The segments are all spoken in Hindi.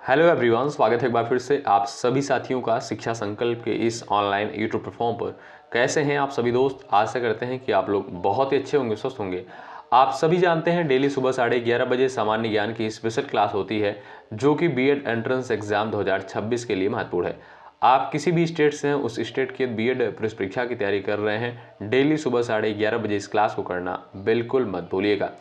हेलो एवरीवन, स्वागत है एक बार फिर से आप सभी साथियों का शिक्षा संकल्प के इस ऑनलाइन यूट्यूब प्लेटफॉर्म पर। कैसे हैं आप सभी दोस्त? आशा करते हैं कि आप लोग बहुत ही अच्छे होंगे, स्वस्थ होंगे। आप सभी जानते हैं डेली सुबह 11:30 बजे सामान्य ज्ञान की स्पेशल क्लास होती है जो कि बीएड एंट्रेंस एग्जाम 2026 के लिए महत्वपूर्ण है। आप किसी भी स्टेट से हैं, उस स्टेट के बीएड प्रवेश परीक्षा की तैयारी कर रहे हैं, डेली सुबह 11:30 बजे इस क्लास को करना बिल्कुल मत भूलिएगा।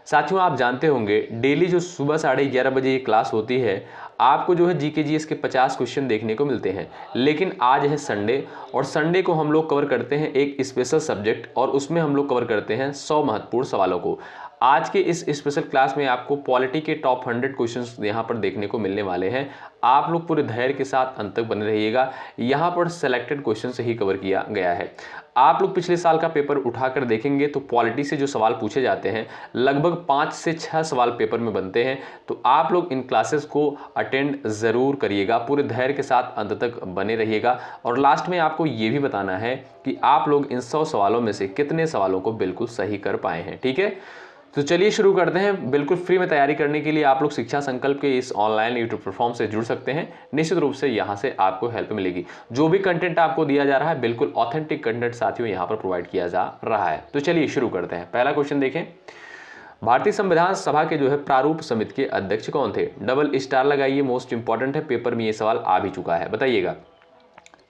साथियों, आप जानते होंगे डेली जो सुबह 11:30 बजे ये क्लास होती है, आपको जो है जीके जीएस के 50 क्वेश्चन देखने को मिलते हैं। लेकिन आज है संडे और संडे को हम लोग कवर करते हैं एक स्पेशल सब्जेक्ट और उसमें हम लोग कवर करते हैं 100 महत्वपूर्ण सवालों को। आज के इस स्पेशल क्लास में आपको पॉलिटी के टॉप 100 क्वेश्चंस यहाँ पर देखने को मिलने वाले हैं। आप लोग पूरे धैर्य के साथ अंत तक बने रहिएगा। यहाँ पर सेलेक्टेड क्वेश्चन से ही कवर किया गया है। आप लोग पिछले साल का पेपर उठाकर देखेंगे तो पॉलिटी से जो सवाल पूछे जाते हैं लगभग 5 से 6 सवाल पेपर में बनते हैं। तो आप लोग इन क्लासेस को अटेंड ज़रूर करिएगा, पूरे धैर्य के साथ अंत तक बने रहिएगा। और लास्ट में आपको ये भी बताना है कि आप लोग इन 100 सवालों में से कितने सवालों को बिल्कुल सही कर पाए हैं। ठीक है, तो चलिए शुरू करते हैं। बिल्कुल फ्री में तैयारी करने के लिए आप लोग शिक्षा संकल्प के इस ऑनलाइन यूट्यूब प्लेटफॉर्म से जुड़ सकते हैं। निश्चित रूप से यहाँ से आपको हेल्प मिलेगी। जो भी कंटेंट आपको दिया जा रहा है बिल्कुल ऑथेंटिक कंटेंट साथियों यहाँ पर प्रोवाइड किया जा रहा है। तो चलिए शुरू करते हैं। पहला क्वेश्चन देखें, भारतीय संविधान सभा के जो है प्रारूप समिति के अध्यक्ष कौन थे? डबल स्टार लगाइए, मोस्ट इंपॉर्टेंट है, पेपर में ये सवाल आ भी चुका है। बताइएगा।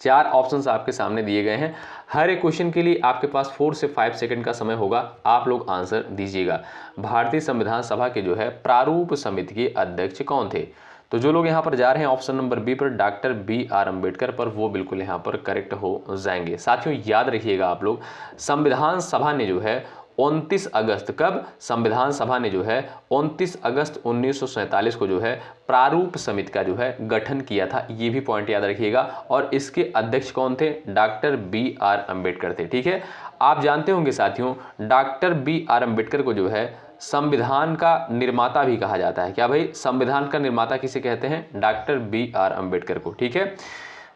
4 ऑप्शंस आपके सामने दिए गए हैं। हर एक क्वेश्चन के लिए आपके पास 4 से 5 सेकंड का समय होगा। आप लोग आंसर दीजिएगा। भारतीय संविधान सभा के जो है प्रारूप समिति के अध्यक्ष कौन थे? तो जो लोग यहाँ पर जा रहे हैं ऑप्शन नंबर बी पर, डॉक्टर BR अम्बेडकर पर, वो बिल्कुल यहाँ पर करेक्ट हो जाएंगे। साथियों याद रखिएगा आप लोग, संविधान सभा ने जो है 29 अगस्त, कब? संविधान सभा ने जो है 29 अगस्त 1947 को जो है प्रारूप समिति का जो है गठन किया था। ये भी पॉइंट याद रखिएगा। और इसके अध्यक्ष कौन थे? डॉक्टर BR अम्बेडकर थे। ठीक है, आप जानते होंगे साथियों, डॉक्टर BR अम्बेडकर को जो है संविधान का निर्माता भी कहा जाता है। क्या भाई? संविधान का निर्माता किसे कहते हैं? डॉक्टर BR अम्बेडकर को। ठीक है,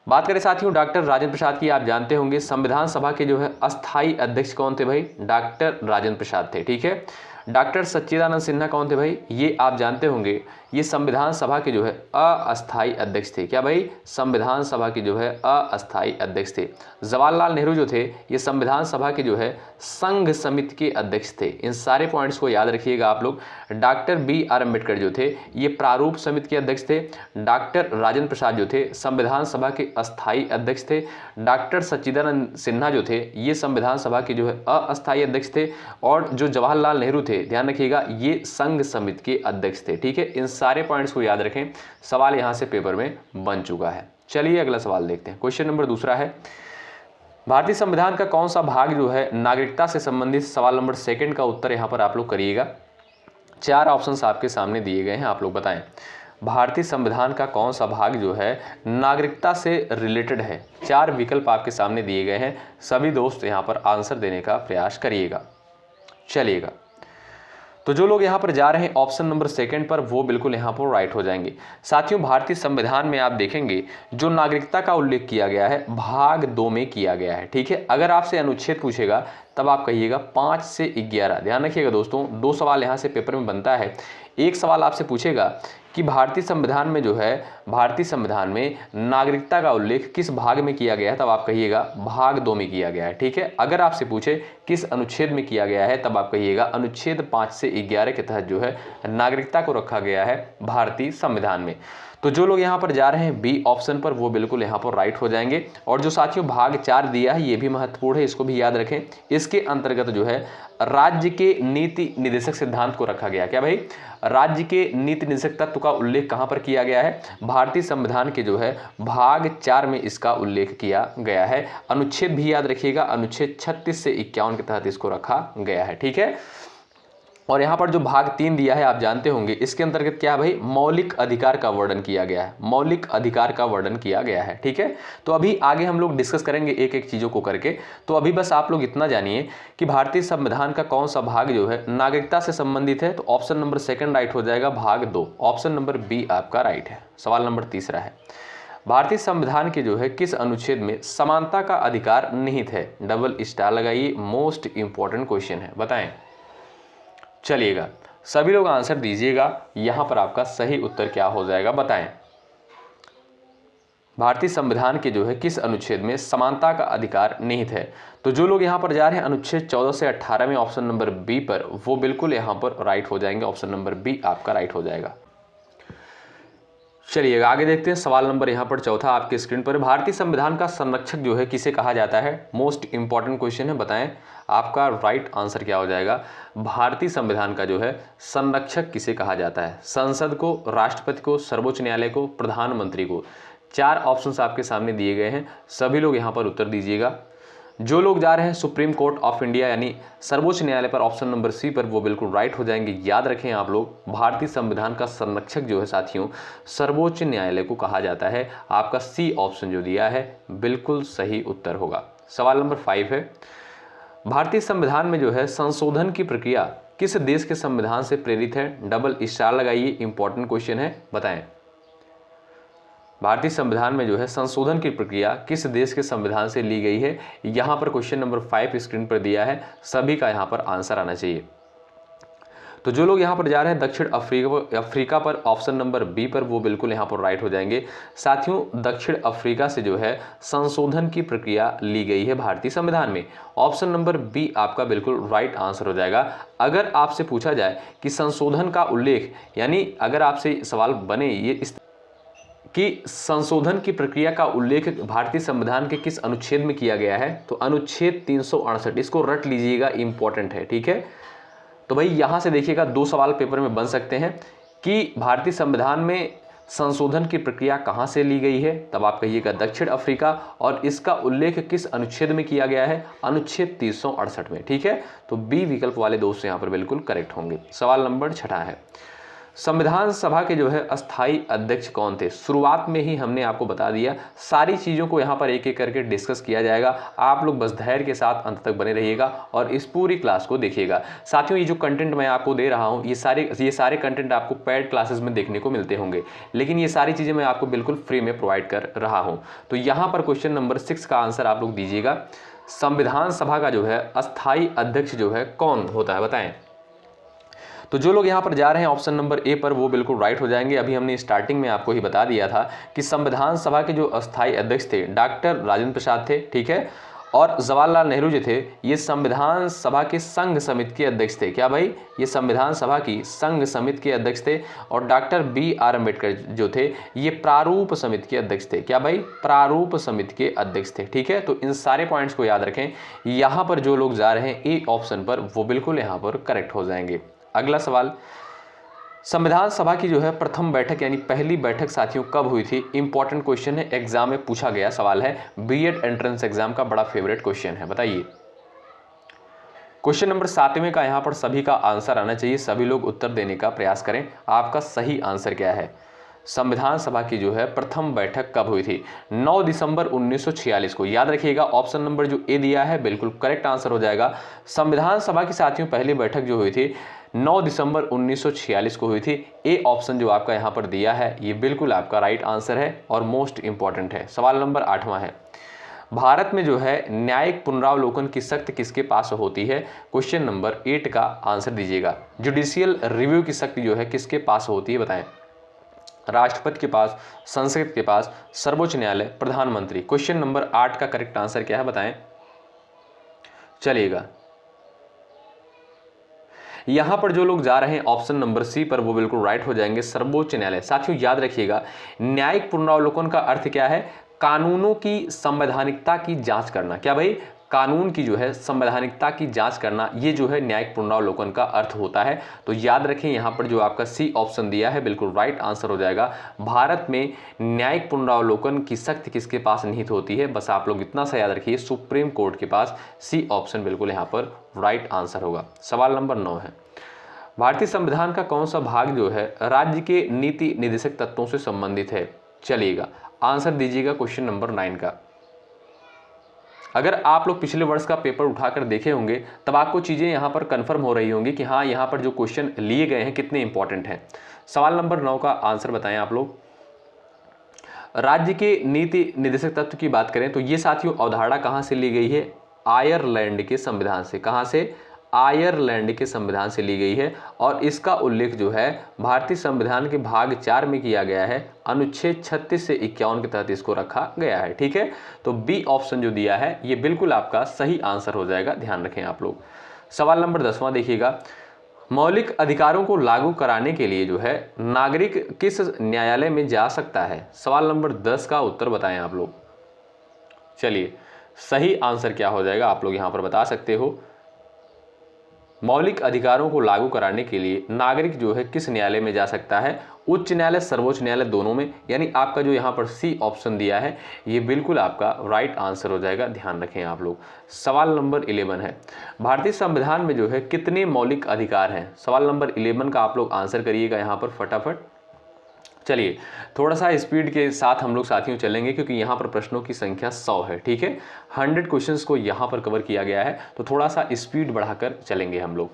बात करें साथियों डॉक्टर राजेंद्र प्रसाद की, आप जानते होंगे संविधान सभा के जो है अस्थाई अध्यक्ष कौन थे भाई? डॉक्टर राजेंद्र प्रसाद थे। ठीक है, डॉक्टर सच्चिदानंद सिन्हा कौन थे भाई? ये आप जानते होंगे, ये संविधान सभा के जो है अस्थाई अध्यक्ष थे। क्या भाई? संविधान सभा के जो है अस्थाई अध्यक्ष थे। जवाहरलाल नेहरू जो थे ये संविधान सभा के जो है संघ समिति के अध्यक्ष थे। इन सारे पॉइंट्स को याद रखिएगा आप लोग। डॉक्टर BR अम्बेडकर जो थे ये प्रारूप समिति के अध्यक्ष थे। डॉक्टर राजेंद्र प्रसाद जो थे संविधान सभा के अस्थाई अध्यक्ष थे। डॉक्टर सच्चिदानंद सिन्हा जो थे ये संविधान सभा के जो है अस्थाई अध्यक्ष थे। और जो जवाहरलाल नेहरू थे, ध्यान रखिएगा, ये संघ समिति के अध्यक्ष थे। ठीक है, इन सारे पॉइंट्स को याद रखें। सवाल यहां से पेपर में बन चुका है। चलिए अगला सवाल देखते हैं। क्वेश्चन नंबर दूसरा है, भारतीय संविधान का कौन सा भाग जो है नागरिकता से संबंधित? सवाल नंबर सेकंड का उत्तर यहां पर आप लोग करिएगा। 4 ऑप्शंस आपके सामने दिए गए हैं, आप लोग बताएं भारतीय संविधान का कौन सा भाग जो है नागरिकता से रिलेटेड है? 4 विकल्प आपके सामने दिए गए हैं। सभी दोस्त यहां पर आंसर देने का प्रयास करिएगा। चलिएगा, तो जो लोग यहाँ पर जा रहे हैं ऑप्शन नंबर सेकंड पर, वो बिल्कुल यहाँ पर राइट हो जाएंगे। साथियों भारतीय संविधान में आप देखेंगे जो नागरिकता का उल्लेख किया गया है भाग 2 में किया गया है। ठीक है, अगर आपसे अनुच्छेद पूछेगा तब आप कहिएगा 5 से 11। ध्यान रखिएगा दोस्तों, 2 सवाल यहाँ से पेपर में बनता है। एक सवाल आपसे पूछेगा कि भारतीय संविधान में जो है भारतीय संविधान में नागरिकता का उल्लेख किस भाग में किया गया है, तब आप कहिएगा भाग 2 में किया गया है। ठीक है, अगर आपसे पूछे किस अनुच्छेद में किया गया है, तब आप कहिएगा अनुच्छेद 5 से 11 के तहत जो है नागरिकता को रखा गया है भारतीय संविधान में। तो जो लोग यहाँ पर जा रहे हैं बी ऑप्शन पर, वो बिल्कुल यहाँ पर राइट हो जाएंगे। और जो साथियों भाग 4 दिया है ये भी महत्वपूर्ण है, इसको भी याद रखें। इसके अंतर्गत जो है राज्य के नीति निर्देशक सिद्धांत को रखा गया। क्या भाई? राज्य के नीति निर्देशक तत्व का उल्लेख कहां पर किया गया है? भारतीय संविधान के जो है भाग 4 में इसका उल्लेख किया गया है। अनुच्छेद भी याद रखिएगा, अनुच्छेद 36 से 51 के तहत इसको रखा गया है। ठीक है, और यहाँ पर जो भाग 3 दिया है आप जानते होंगे, इसके अंतर्गत क्या है भाई? मौलिक अधिकार का वर्णन किया गया है। मौलिक अधिकार का वर्णन किया गया है। ठीक है, तो अभी आगे हम लोग डिस्कस करेंगे एक एक चीजों को करके। तो अभी बस आप लोग इतना जानिए कि भारतीय संविधान का कौन सा भाग जो है नागरिकता से संबंधित है। तो ऑप्शन नंबर सेकंड राइट हो जाएगा, भाग 2। ऑप्शन नंबर बी आपका राइट है। सवाल नंबर तीसरा है, भारतीय संविधान के जो है किस अनुच्छेद में समानता का अधिकार निहित है? डबल स्टार लगाइए, मोस्ट इंपॉर्टेंट क्वेश्चन है, बताएं। चलिएगा, सभी लोग आंसर दीजिएगा। यहां पर आपका सही उत्तर क्या हो जाएगा, बताएं। भारतीय संविधान के जो है किस अनुच्छेद में समानता का अधिकार निहित है? तो जो लोग यहाँ पर जा रहे हैं अनुच्छेद 14 से 18 में ऑप्शन नंबर बी पर, वो बिल्कुल यहाँ पर राइट हो जाएंगे। ऑप्शन नंबर बी आपका राइट हो जाएगा। चलिए आगे देखते हैं। सवाल नंबर यहाँ पर चौथा आपके स्क्रीन पर। भारतीय संविधान का संरक्षक जो है किसे कहा जाता है? मोस्ट इंपॉर्टेंट क्वेश्चन है, बताएं आपका राइट आंसर क्या हो जाएगा। भारतीय संविधान का जो है संरक्षक किसे कहा जाता है? संसद को, राष्ट्रपति को, सर्वोच्च न्यायालय को, प्रधानमंत्री को। 4 ऑप्शंस आपके सामने दिए गए हैं, सभी लोग यहाँ पर उत्तर दीजिएगा। जो लोग जा रहे हैं सुप्रीम कोर्ट ऑफ इंडिया यानी सर्वोच्च न्यायालय पर, ऑप्शन नंबर सी पर, वो बिल्कुल राइट हो जाएंगे। याद रखें आप लोग, भारतीय संविधान का संरक्षक जो है साथियों सर्वोच्च न्यायालय को कहा जाता है। आपका सी ऑप्शन जो दिया है बिल्कुल सही उत्तर होगा। सवाल नंबर 5 है, भारतीय संविधान में जो है संशोधन की प्रक्रिया किस देश के संविधान से प्रेरित है? डबल स्टार लगाइए, इंपॉर्टेंट क्वेश्चन है, बताएं। भारतीय संविधान में जो है संशोधन की प्रक्रिया किस देश के संविधान से ली गई है? यहाँ पर क्वेश्चन नंबर 5 स्क्रीन पर दिया है, सभी का यहाँ पर आंसर आना चाहिए। तो जो लोग यहाँ पर जा रहे हैं दक्षिण अफ्रीका पर, ऑप्शन नंबर बी पर, वो बिल्कुल यहाँ पर राइट हो जाएंगे। साथियों दक्षिण अफ्रीका से जो है संशोधन की प्रक्रिया ली गई है भारतीय संविधान में। ऑप्शन नंबर बी आपका बिल्कुल राइट आंसर हो जाएगा। अगर आपसे पूछा जाए कि संशोधन का उल्लेख, यानी अगर आपसे सवाल बने ये इस कि संशोधन की प्रक्रिया का उल्लेख भारतीय संविधान के किस अनुच्छेद में किया गया है, तो अनुच्छेद 368, इसको रट लीजिएगा, इंपॉर्टेंट है, ठीक है। तो भाई यहां से देखिएगा 2 सवाल पेपर में बन सकते हैं कि भारतीय संविधान में संशोधन की प्रक्रिया कहां से ली गई है, तब आप कहिएगा दक्षिण अफ्रीका, और इसका उल्लेख किस अनुच्छेद में किया गया है? अनुच्छेद 368 में, ठीक है। तो बी विकल्प वाले दोस्त यहां पर बिल्कुल करेक्ट होंगे। सवाल नंबर 6 है, संविधान सभा के जो है अस्थाई अध्यक्ष कौन थे? शुरुआत में ही हमने आपको बता दिया, सारी चीज़ों को यहाँ पर एक एक करके डिस्कस किया जाएगा। आप लोग बस धैर्य के साथ अंत तक बने रहिएगा और इस पूरी क्लास को देखिएगा। साथियों ये जो कंटेंट मैं आपको दे रहा हूँ, ये सारे कंटेंट आपको पेड क्लासेस में देखने को मिलते होंगे, लेकिन ये सारी चीज़ें मैं आपको बिल्कुल फ्री में प्रोवाइड कर रहा हूँ। तो यहाँ पर क्वेश्चन नंबर 6 का आंसर आप लोग दीजिएगा। संविधान सभा का जो है अस्थाई अध्यक्ष जो है कौन होता है, बताएं। तो जो लोग यहाँ पर जा रहे हैं ऑप्शन नंबर ए पर, वो बिल्कुल राइट हो जाएंगे। अभी हमने स्टार्टिंग में आपको ही बता दिया था कि संविधान सभा के जो अस्थाई अध्यक्ष थे डॉक्टर राजेंद्र प्रसाद थे, ठीक है, और जवाहरलाल नेहरू जो थे ये संविधान सभा के संघ समिति के अध्यक्ष थे। क्या भाई? ये संविधान सभा की संघ समिति के अध्यक्ष थे। और डॉक्टर बी.आर. अम्बेडकर जो थे ये प्रारूप समिति के अध्यक्ष थे। क्या भाई? प्रारूप समिति के अध्यक्ष थे, ठीक है। तो इन सारे पॉइंट्स को याद रखें। यहाँ पर जो लोग जा रहे हैं ए ऑप्शन पर, वो बिल्कुल यहाँ पर करेक्ट हो जाएंगे। अगला सवाल, संविधान सभा की जो है प्रथम बैठक यानी पहली बैठक साथियों कब हुई थी? इंपॉर्टेंट क्वेश्चन है, एग्जाम में पूछा गया सवाल है, बीएड एंट्रेंस एग्जाम का बड़ा फेवरेट क्वेश्चन है, बताइए। क्वेश्चन नंबर 7वें का यहाँ पर सभी का आंसर आना चाहिए, सभी लोग उत्तर देने का प्रयास करें। आपका सही आंसर क्या है? संविधान सभा की जो है प्रथम बैठक कब हुई थी? 9 दिसंबर 1946 को। याद रखिएगा ऑप्शन नंबर जो ए दिया है बिल्कुल करेक्ट आंसर हो जाएगा। संविधान सभा की साथियों पहली बैठक जो हुई थी 9 दिसंबर 1946 को हुई थी। ए ऑप्शन जो आपका यहाँ पर दिया है ये बिल्कुल आपका राइट आंसर है और मोस्ट इंपॉर्टेंट है। सवाल नंबर 8वां है, भारत में जो है न्यायिक पुनरावलोकन की शक्ति किसके पास होती है? क्वेश्चन नंबर 8 का आंसर दीजिएगा। जुडिशियल रिव्यू की शक्ति जो है किसके पास होती है, बताएं। राष्ट्रपति के पास, संसद के पास, सर्वोच्च न्यायालय, प्रधानमंत्री। क्वेश्चन नंबर 8 का करेक्ट आंसर क्या है, बताएं। चलिएगा यहां पर जो लोग जा रहे हैं ऑप्शन नंबर सी पर, वो बिल्कुल राइट हो जाएंगे, सर्वोच्च न्यायालय। साथियों याद रखिएगा न्यायिक पुनरावलोकन का अर्थ क्या है? कानूनों की संवैधानिकता की जांच करना। क्या भाई? कानून की जो है संवैधानिकता की जांच करना, ये जो है न्यायिक पुनरावलोकन का अर्थ होता है। तो याद रखें यहाँ पर जो आपका सी ऑप्शन दिया है बिल्कुल राइट आंसर हो जाएगा। भारत में न्यायिक पुनरावलोकन की शक्ति किसके पास निहित होती है? बस आप लोग इतना सा याद रखिए, सुप्रीम कोर्ट के पास। सी ऑप्शन बिल्कुल यहाँ पर राइट आंसर होगा। सवाल नंबर 9 है, भारतीय संविधान का कौन सा भाग जो है राज्य के नीति निर्देशक तत्वों से संबंधित है? चलिएगा आंसर दीजिएगा क्वेश्चन नंबर 9 का। अगर आप लोग पिछले वर्ष का पेपर उठाकर देखे होंगे तब आपको चीज़ें यहाँ पर कंफर्म हो रही होंगी कि हाँ यहाँ पर जो क्वेश्चन लिए गए हैं कितने इंपॉर्टेंट हैं। सवाल नंबर 9 का आंसर बताएं आप लोग। राज्य के नीति निर्देशक तत्व की बात करें तो ये साथियों अवधारणा कहाँ से ली गई है? आयरलैंड के संविधान से। कहाँ से? आयरलैंड के संविधान से ली गई है और इसका उल्लेख जो है भारतीय संविधान के भाग 4 में किया गया है। अनुच्छेद 36 से 51 के तहत इसको रखा गया है। ठीक है, तो बी ऑप्शन जो दिया है ये बिल्कुल आपका सही आंसर हो जाएगा, ध्यान रखें आप लोग। सवाल नंबर 10वां देखिएगा, मौलिक अधिकारों को लागू कराने के लिए जो है नागरिक किस न्यायालय में जा सकता है? सवाल नंबर 10 का उत्तर बताएं आप लोग। चलिए, सही आंसर क्या हो जाएगा आप लोग यहां पर बता सकते हो। मौलिक अधिकारों को लागू कराने के लिए नागरिक जो है किस न्यायालय में जा सकता है? उच्च न्यायालय, सर्वोच्च न्यायालय, दोनों में। यानी आपका जो यहाँ पर सी ऑप्शन दिया है ये बिल्कुल आपका राइट आंसर हो जाएगा, ध्यान रखें आप लोग। सवाल नंबर 11 है, भारतीय संविधान में जो है कितने मौलिक अधिकार हैं? सवाल नंबर 11 का आप लोग आंसर करिएगा यहाँ पर फटाफट। चलिए, थोड़ा सा स्पीड के साथ हम लोग साथियों चलेंगे क्योंकि यहाँ पर प्रश्नों की संख्या 100 है। ठीक है, 100 क्वेश्चंस को यहाँ पर कवर किया गया है, तो थोड़ा सा स्पीड बढ़ाकर चलेंगे हम लोग।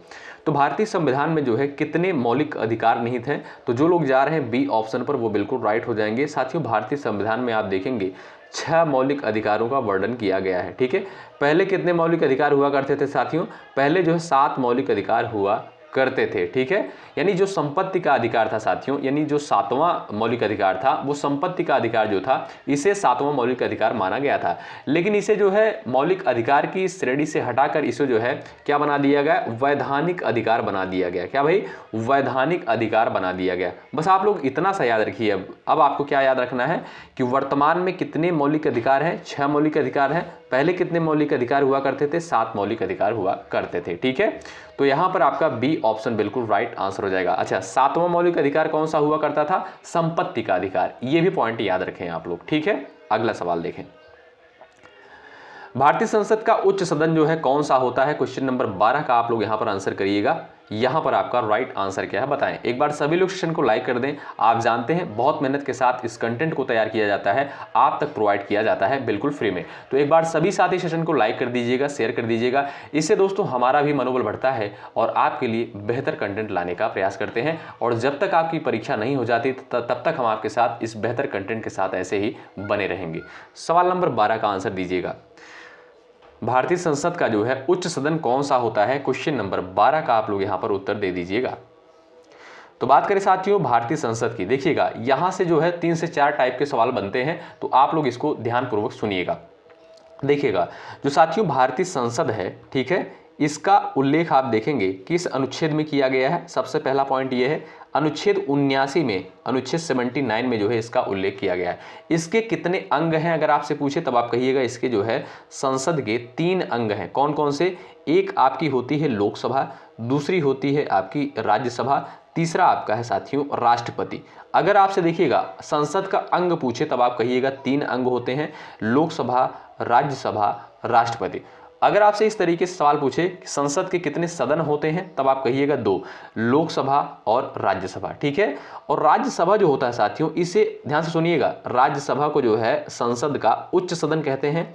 तो भारतीय संविधान में जो है कितने मौलिक अधिकार निहित हैं? तो जो लोग जा रहे हैं बी ऑप्शन पर वो बिल्कुल राइट हो जाएंगे। साथियों, भारतीय संविधान में आप देखेंगे 6 मौलिक अधिकारों का वर्णन किया गया है। ठीक है, पहले कितने मौलिक अधिकार हुआ करते थे साथियों? पहले जो है 7 मौलिक अधिकार हुआ करते थे। ठीक है, यानी जो संपत्ति का अधिकार था साथियों, यानी जो 7वां मौलिक अधिकार था वो संपत्ति का अधिकार जो था इसे 7वां मौलिक अधिकार माना गया था। लेकिन इसे जो है मौलिक अधिकार की श्रेणी से हटाकर इसे जो है क्या बना दिया गया? वैधानिक अधिकार बना दिया गया। क्या भाई? वैधानिक अधिकार बना दिया गया। बस आप लोग इतना सा याद रखिए। अब आपको क्या याद रखना है कि वर्तमान में कितने मौलिक अधिकार हैं? 6 मौलिक अधिकार हैं। पहले कितने मौलिक अधिकार हुआ करते थे? 7 मौलिक अधिकार हुआ करते थे। ठीक है, तो यहां पर आपका बी ऑप्शन बिल्कुल राइट आंसर हो जाएगा। अच्छा, 7वां मौलिक अधिकार कौन सा हुआ करता था? संपत्ति का अधिकार। ये भी पॉइंट याद रखें आप लोग। ठीक है, अगला सवाल देखें, भारतीय संसद का उच्च सदन जो है कौन सा होता है? क्वेश्चन नंबर 12 का आप लोग यहां पर आंसर करिएगा। यहां पर आपका राइट आंसर क्या है बताएं। एक बार सभी लोग सेशन को लाइक कर दें। आप जानते हैं बहुत मेहनत के साथ इस कंटेंट को तैयार किया जाता है, आप तक प्रोवाइड किया जाता है बिल्कुल फ्री में। तो एक बार सभी साथी सेशन को लाइक कर दीजिएगा, शेयर कर दीजिएगा। इससे दोस्तों हमारा भी मनोबल बढ़ता है और आपके लिए बेहतर कंटेंट लाने का प्रयास करते हैं। और जब तक आपकी परीक्षा नहीं हो जाती तब तक हम आपके साथ इस बेहतर कंटेंट के साथ ऐसे ही बने रहेंगे। सवाल नंबर 12 का आंसर दीजिएगा, भारतीय संसद का जो है उच्च सदन कौन सा होता है? क्वेश्चन नंबर 12 का आप लोग यहां पर उत्तर दे दीजिएगा। तो बात करें साथियों भारतीय संसद की, देखिएगा यहां से जो है 3 से 4 टाइप के सवाल बनते हैं, तो आप लोग इसको ध्यानपूर्वक सुनिएगा। देखिएगा जो साथियों भारतीय संसद है, ठीक है, इसका उल्लेख आप देखेंगे किस अनुच्छेद में किया गया है। सबसे पहला पॉइंट ये है अनुच्छेद 79 में, अनुच्छेद 79 में जो है इसका उल्लेख किया गया है। इसके कितने अंग हैं अगर आपसे पूछे तब आप कहिएगा इसके जो है संसद के 3 अंग हैं। कौन कौन से? एक आपकी होती है लोकसभा, दूसरी होती है आपकी राज्यसभा, तीसरा आपका है साथियों राष्ट्रपति। अगर आपसे देखिएगा संसद का अंग पूछे तब आप कहिएगा 3 अंग होते हैं, लोकसभा, राज्यसभा, राष्ट्रपति। अगर आपसे इस तरीके से सवाल पूछे कि संसद के कितने सदन होते हैं तब आप कहिएगा 2, लोकसभा और राज्यसभा। ठीक है, और राज्यसभा जो होता है साथियों, इसे ध्यान से सुनिएगा, राज्यसभा को जो है संसद का उच्च सदन कहते हैं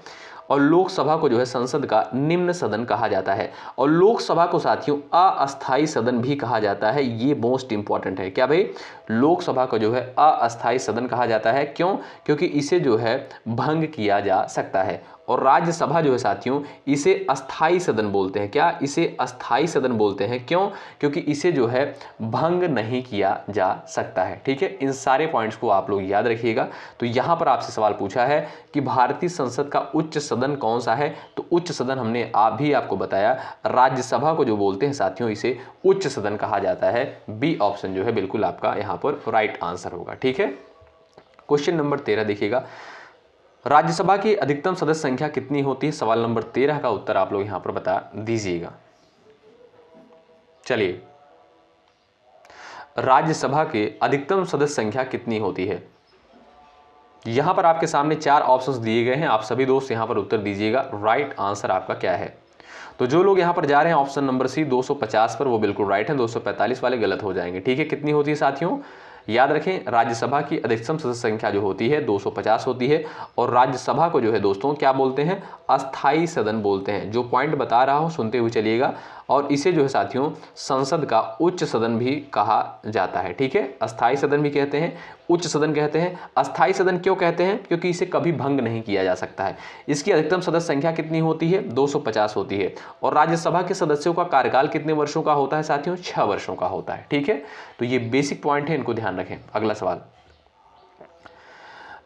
और लोकसभा को जो है संसद का निम्न सदन कहा जाता है। और लोकसभा को साथियों अस्थायी सदन भी कहा जाता है। ये मोस्ट इंपॉर्टेंट है। क्या भाई? लोकसभा को जो है अस्थायी सदन कहा जाता है। क्यों? क्योंकि इसे जो है भंग किया जा सकता है। और राज्यसभा जो है साथियों इसे अस्थायी सदन बोलते हैं। क्या? इसे अस्थायी सदन बोलते हैं। क्यों? क्योंकि इसे जो है भंग नहीं किया जा सकता है। ठीक है, इन सारे पॉइंट्स को आप लोग याद रखिएगा। तो यहां पर आपसे सवाल पूछा है कि भारतीय संसद का उच्च सदन कौन सा है, तो उच्च सदन हमने भी आपको बताया, राज्यसभा को जो बोलते हैं साथियों इसे उच्च सदन कहा जाता है। बी ऑप्शन जो है बिल्कुल आपका यहां पर राइट आंसर होगा। ठीक है, क्वेश्चन नंबर 13 देखिएगा, राज्यसभा की अधिकतम सदस्य संख्या कितनी होती है? सवाल नंबर 13 का उत्तर आप लोग यहां पर बता दीजिएगा। चलिए, राज्यसभा के अधिकतम सदस्य संख्या कितनी होती है? यहां पर आपके सामने 4 ऑप्शंस दिए गए हैं। आप सभी दोस्त यहां पर उत्तर दीजिएगा, राइट आंसर आपका क्या है। तो जो लोग यहां पर जा रहे हैं ऑप्शन नंबर सी 250 पर, वो बिल्कुल राइट है। 245 वाले गलत हो जाएंगे। ठीक है, कितनी होती है साथियों? याद रखें, राज्यसभा की अधिकतम सदस्य संख्या जो होती है 250 होती है। और राज्यसभा को जो है दोस्तों क्या बोलते हैं? अस्थायी सदन बोलते हैं। जो पॉइंट बता रहा हूं सुनते हुए चलिएगा, और इसे जो है साथियों संसद का उच्च सदन भी कहा जाता है। ठीक है, अस्थाई सदन भी कहते हैं, उच्च सदन कहते हैं। अस्थाई सदन क्यों कहते हैं? क्योंकि इसे कभी भंग नहीं किया जा सकता है। इसकी अधिकतम सदस्य संख्या कितनी होती है? 250 होती है। और राज्यसभा के सदस्यों का कार्यकाल कितने वर्षों का होता है साथियों? 6 वर्षों का होता है। ठीक है, तो ये बेसिक पॉइंट है, इनको ध्यान रखें। अगला सवाल,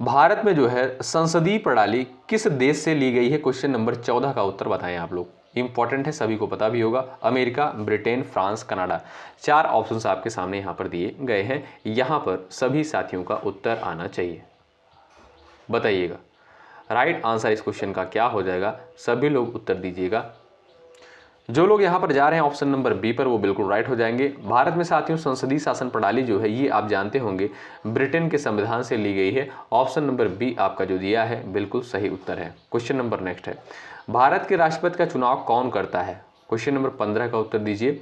भारत में जो है संसदीय प्रणाली किस देश से ली गई है? क्वेश्चन नंबर 14 का उत्तर बताएं आप लोग। इंपॉर्टेंट है, सभी को पता भी होगा। America, Britain, France, Canada. 4 options आपके सामने यहाँ पर दिए गए हैं। यहाँ पर सभी साथियों का उत्तर आना चाहिए, बताइएगा। राइट आंसर इस क्वेश्चन का क्या हो जाएगा? सभी लोग उत्तर दीजिएगा। जो लोग यहाँ पर जा रहे हैं ऑप्शन नंबर बी पर, वो बिल्कुल राइट हो जाएंगे। भारत में साथियों संसदीय शासन प्रणाली जो है ये आप जानते होंगे ब्रिटेन के संविधान से ली गई है। ऑप्शन नंबर बी आपका जो दिया है बिल्कुल सही उत्तर है। क्वेश्चन नंबर नेक्स्ट है, भारत के राष्ट्रपति का चुनाव कौन करता है? क्वेश्चन नंबर 15 का उत्तर दीजिए।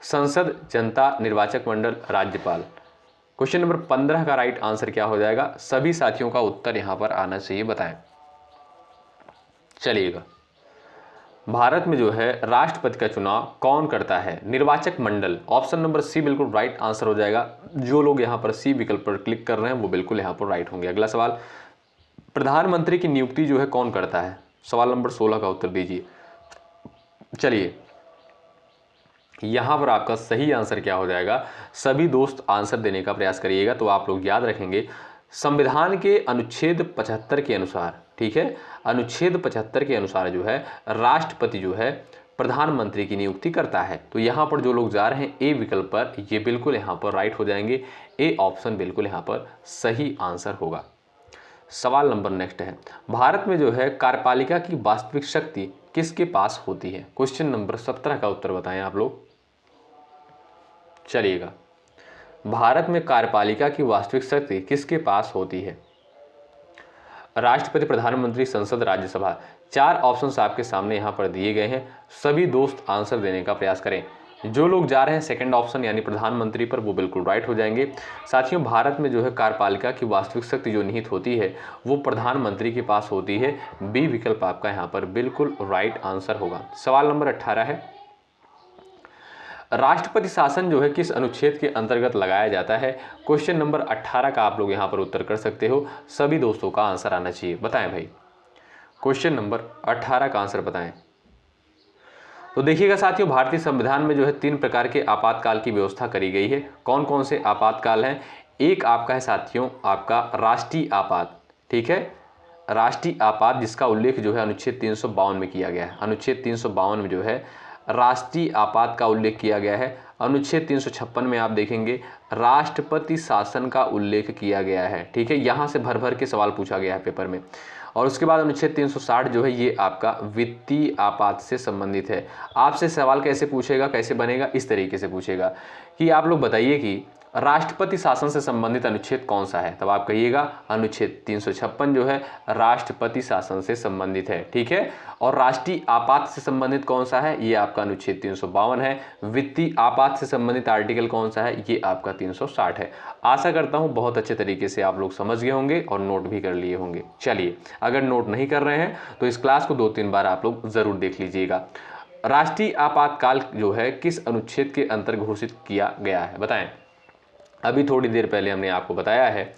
संसद, जनता, निर्वाचक मंडल, राज्यपाल। क्वेश्चन नंबर 15 का राइट आंसर क्या हो जाएगा? सभी साथियों का उत्तर यहाँ पर आना चाहिए, बताएं। चलिएगा, भारत में जो है राष्ट्रपति का चुनाव कौन करता है? निर्वाचक मंडल। ऑप्शन नंबर सी बिल्कुल राइट आंसर हो जाएगा। जो लोग यहाँ पर सी विकल्प पर क्लिक कर रहे हैं वो बिल्कुल यहाँ पर राइट होंगे। अगला सवाल, प्रधानमंत्री की नियुक्ति जो है कौन करता है? सवाल नंबर 16 का उत्तर दीजिए। चलिए, यहाँ पर आपका सही आंसर क्या हो जाएगा? सभी दोस्त आंसर देने का प्रयास करिएगा तो आप लोग याद रखेंगे संविधान के अनुच्छेद 75 के अनुसार, ठीक है, अनुच्छेद 75 के अनुसार जो है राष्ट्रपति जो है प्रधानमंत्री की नियुक्ति करता है। तो यहाँ पर जो लोग जा रहे हैं ए विकल्प पर, ये बिल्कुल यहाँ पर राइट हो जाएंगे। ए ऑप्शन बिल्कुल यहाँ पर सही आंसर होगा। सवाल नंबर नेक्स्ट है, भारत में जो है कार्यपालिका की वास्तविक शक्ति किसके पास होती है? क्वेश्चन नंबर 17 का उत्तर बताएं आप लोग। चलिएगा, भारत में कार्यपालिका की वास्तविक शक्ति किसके पास होती है? राष्ट्रपति, प्रधानमंत्री, संसद, राज्यसभा। 4 ऑप्शंस आपके सामने यहाँ पर दिए गए हैं। सभी दोस्त आंसर देने का प्रयास करें। जो लोग जा रहे हैं सेकंड ऑप्शन यानी प्रधानमंत्री पर, वो बिल्कुल राइट हो जाएंगे। साथियों, भारत में जो है कार्यपालिका की वास्तविक शक्ति जो निहित होती है वो प्रधानमंत्री के पास होती है। बी विकल्प आपका यहाँ पर बिल्कुल राइट आंसर होगा। सवाल नंबर 18 है, राष्ट्रपति शासन जो है किस अनुच्छेद के अंतर्गत लगाया जाता है? क्वेश्चन नंबर 18 का आप लोग यहाँ पर उत्तर कर सकते हो। सभी दोस्तों का आंसर आना चाहिए, बताएं भाई। क्वेश्चन नंबर 18 का आंसर बताएं। तो देखिएगा साथियों, भारतीय संविधान में जो है 3 प्रकार के आपातकाल की व्यवस्था करी गई है। कौन कौन से आपातकाल हैं? एक आपका है साथियों आपका राष्ट्रीय आपात, ठीक है, राष्ट्रीय आपात जिसका उल्लेख जो है अनुच्छेद 352 में किया गया है। अनुच्छेद 352 में जो है राष्ट्रीय आपात का उल्लेख किया गया है। अनुच्छेद 356 में आप देखेंगे राष्ट्रपति शासन का उल्लेख किया गया है। ठीक है, यहाँ से भर भर के सवाल पूछा गया है पेपर में। और उसके बाद अनुच्छेद 360 जो है ये आपका वित्तीय आपात से संबंधित है। आपसे सवाल कैसे पूछेगा, कैसे बनेगा, इस तरीके से पूछेगा कि आप लोग बताइए कि राष्ट्रपति शासन से संबंधित अनुच्छेद कौन सा है? तब आप कहिएगा अनुच्छेद 356 जो है राष्ट्रपति शासन से संबंधित है। ठीक है, और राष्ट्रीय आपात से संबंधित कौन सा है? ये आपका अनुच्छेद 352 है। वित्तीय आपात से संबंधित आर्टिकल कौन सा है? ये आपका 360 है। आशा करता हूँ बहुत अच्छे तरीके से आप लोग समझ गए होंगे और नोट भी कर लिए होंगे। चलिए, अगर नोट नहीं कर रहे हैं तो इस क्लास को 2-3 बार आप लोग जरूर देख लीजिएगा। राष्ट्रीय आपातकाल जो है किस अनुच्छेद के अंतर्गत घोषित किया गया है? बताएं। अभी थोड़ी देर पहले हमने आपको बताया है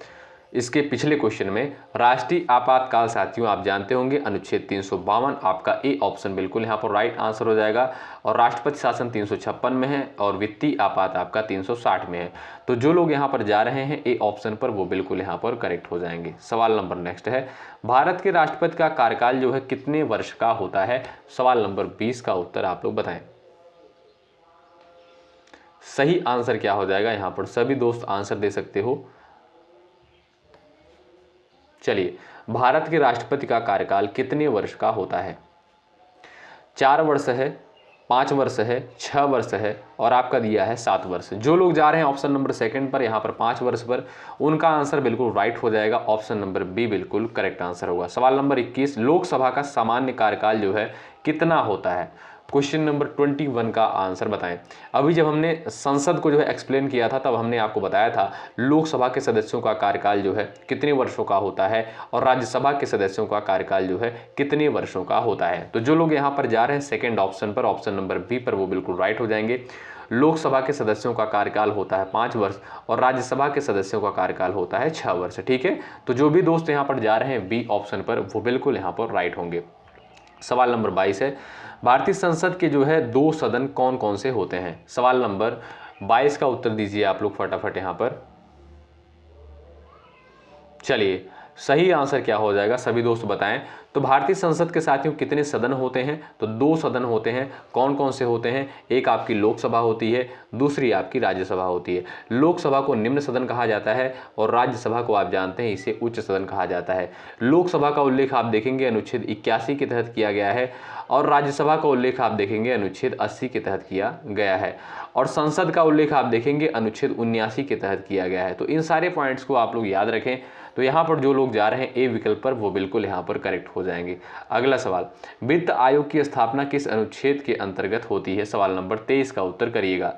इसके पिछले क्वेश्चन में राष्ट्रीय आपातकाल साथियों आप जानते होंगे अनुच्छेद 352 आपका ए ऑप्शन बिल्कुल यहाँ पर राइट आंसर हो जाएगा। और राष्ट्रपति शासन 356 में है और वित्तीय आपात आपका 360 में है। तो जो लोग यहाँ पर जा रहे हैं ए ऑप्शन पर वो बिल्कुल यहाँ पर करेक्ट हो जाएंगे। सवाल नंबर नेक्स्ट है, भारत के राष्ट्रपति का कार्यकाल जो है कितने वर्ष का होता है? सवाल नंबर 20 का उत्तर आप लोग बताएं। सही आंसर क्या हो जाएगा? यहाँ पर सभी दोस्त आंसर दे सकते हो। चलिए, भारत के राष्ट्रपति का कार्यकाल कितने वर्ष का होता है? 4 वर्ष है, 5 वर्ष है, 6 वर्ष है और आपका दिया है 7 वर्ष। जो लोग जा रहे हैं ऑप्शन नंबर सेकंड पर, यहाँ पर 5 वर्ष पर, उनका आंसर बिल्कुल राइट हो जाएगा। ऑप्शन नंबर बी बिल्कुल करेक्ट आंसर होगा। सवाल नंबर 21, लोकसभा का सामान्य कार्यकाल जो है कितना होता है? क्वेश्चन नंबर 21 का आंसर बताएं। अभी जब हमने संसद को जो है एक्सप्लेन किया था तब हमने आपको बताया था लोकसभा के सदस्यों का कार्यकाल जो है कितने वर्षों का होता है और राज्यसभा के सदस्यों का कार्यकाल जो है कितने वर्षों का होता है। तो जो लोग यहाँ पर जा रहे हैं सेकेंड ऑप्शन पर, ऑप्शन नंबर बी पर, वो बिल्कुल राइट हो जाएंगे। लोकसभा के सदस्यों का कार्यकाल होता है 5 वर्ष और राज्यसभा के सदस्यों का कार्यकाल होता है 6 वर्ष। ठीक है, तो जो भी दोस्त यहाँ पर जा रहे हैं बी ऑप्शन पर वो बिल्कुल यहाँ पर राइट होंगे। सवाल नंबर 22 है, भारतीय संसद के जो है 2 सदन कौन कौन से होते हैं। सवाल नंबर 22 का उत्तर दीजिए आप लोग फटाफट यहाँ पर। चलिए, सही आंसर क्या हो जाएगा सभी दोस्त बताएं। तो भारतीय संसद के साथियों कितने सदन होते हैं, तो 2 सदन होते हैं। कौन कौन से होते हैं, एक आपकी लोकसभा होती है, दूसरी आपकी राज्यसभा होती है। लोकसभा को निम्न सदन कहा जाता है और राज्यसभा को आप जानते हैं इसे उच्च सदन कहा जाता है। लोकसभा का उल्लेख आप देखेंगे अनुच्छेद 81 के तहत किया गया है और राज्यसभा का उल्लेख आप देखेंगे अनुच्छेद 80 के तहत किया गया है और संसद का उल्लेख आप देखेंगे अनुच्छेद 79 के तहत किया गया है। तो इन सारे पॉइंट्स को आप लोग याद रखें। तो यहाँ पर जो लोग जा रहे हैं ए विकल्प पर वो बिल्कुल यहाँ पर करेक्ट हो जाएंगे। अगला सवाल, वित्त आयोग की स्थापना किस अनुच्छेद के अंतर्गत होती है। सवाल नंबर 23 का उत्तर करिएगा।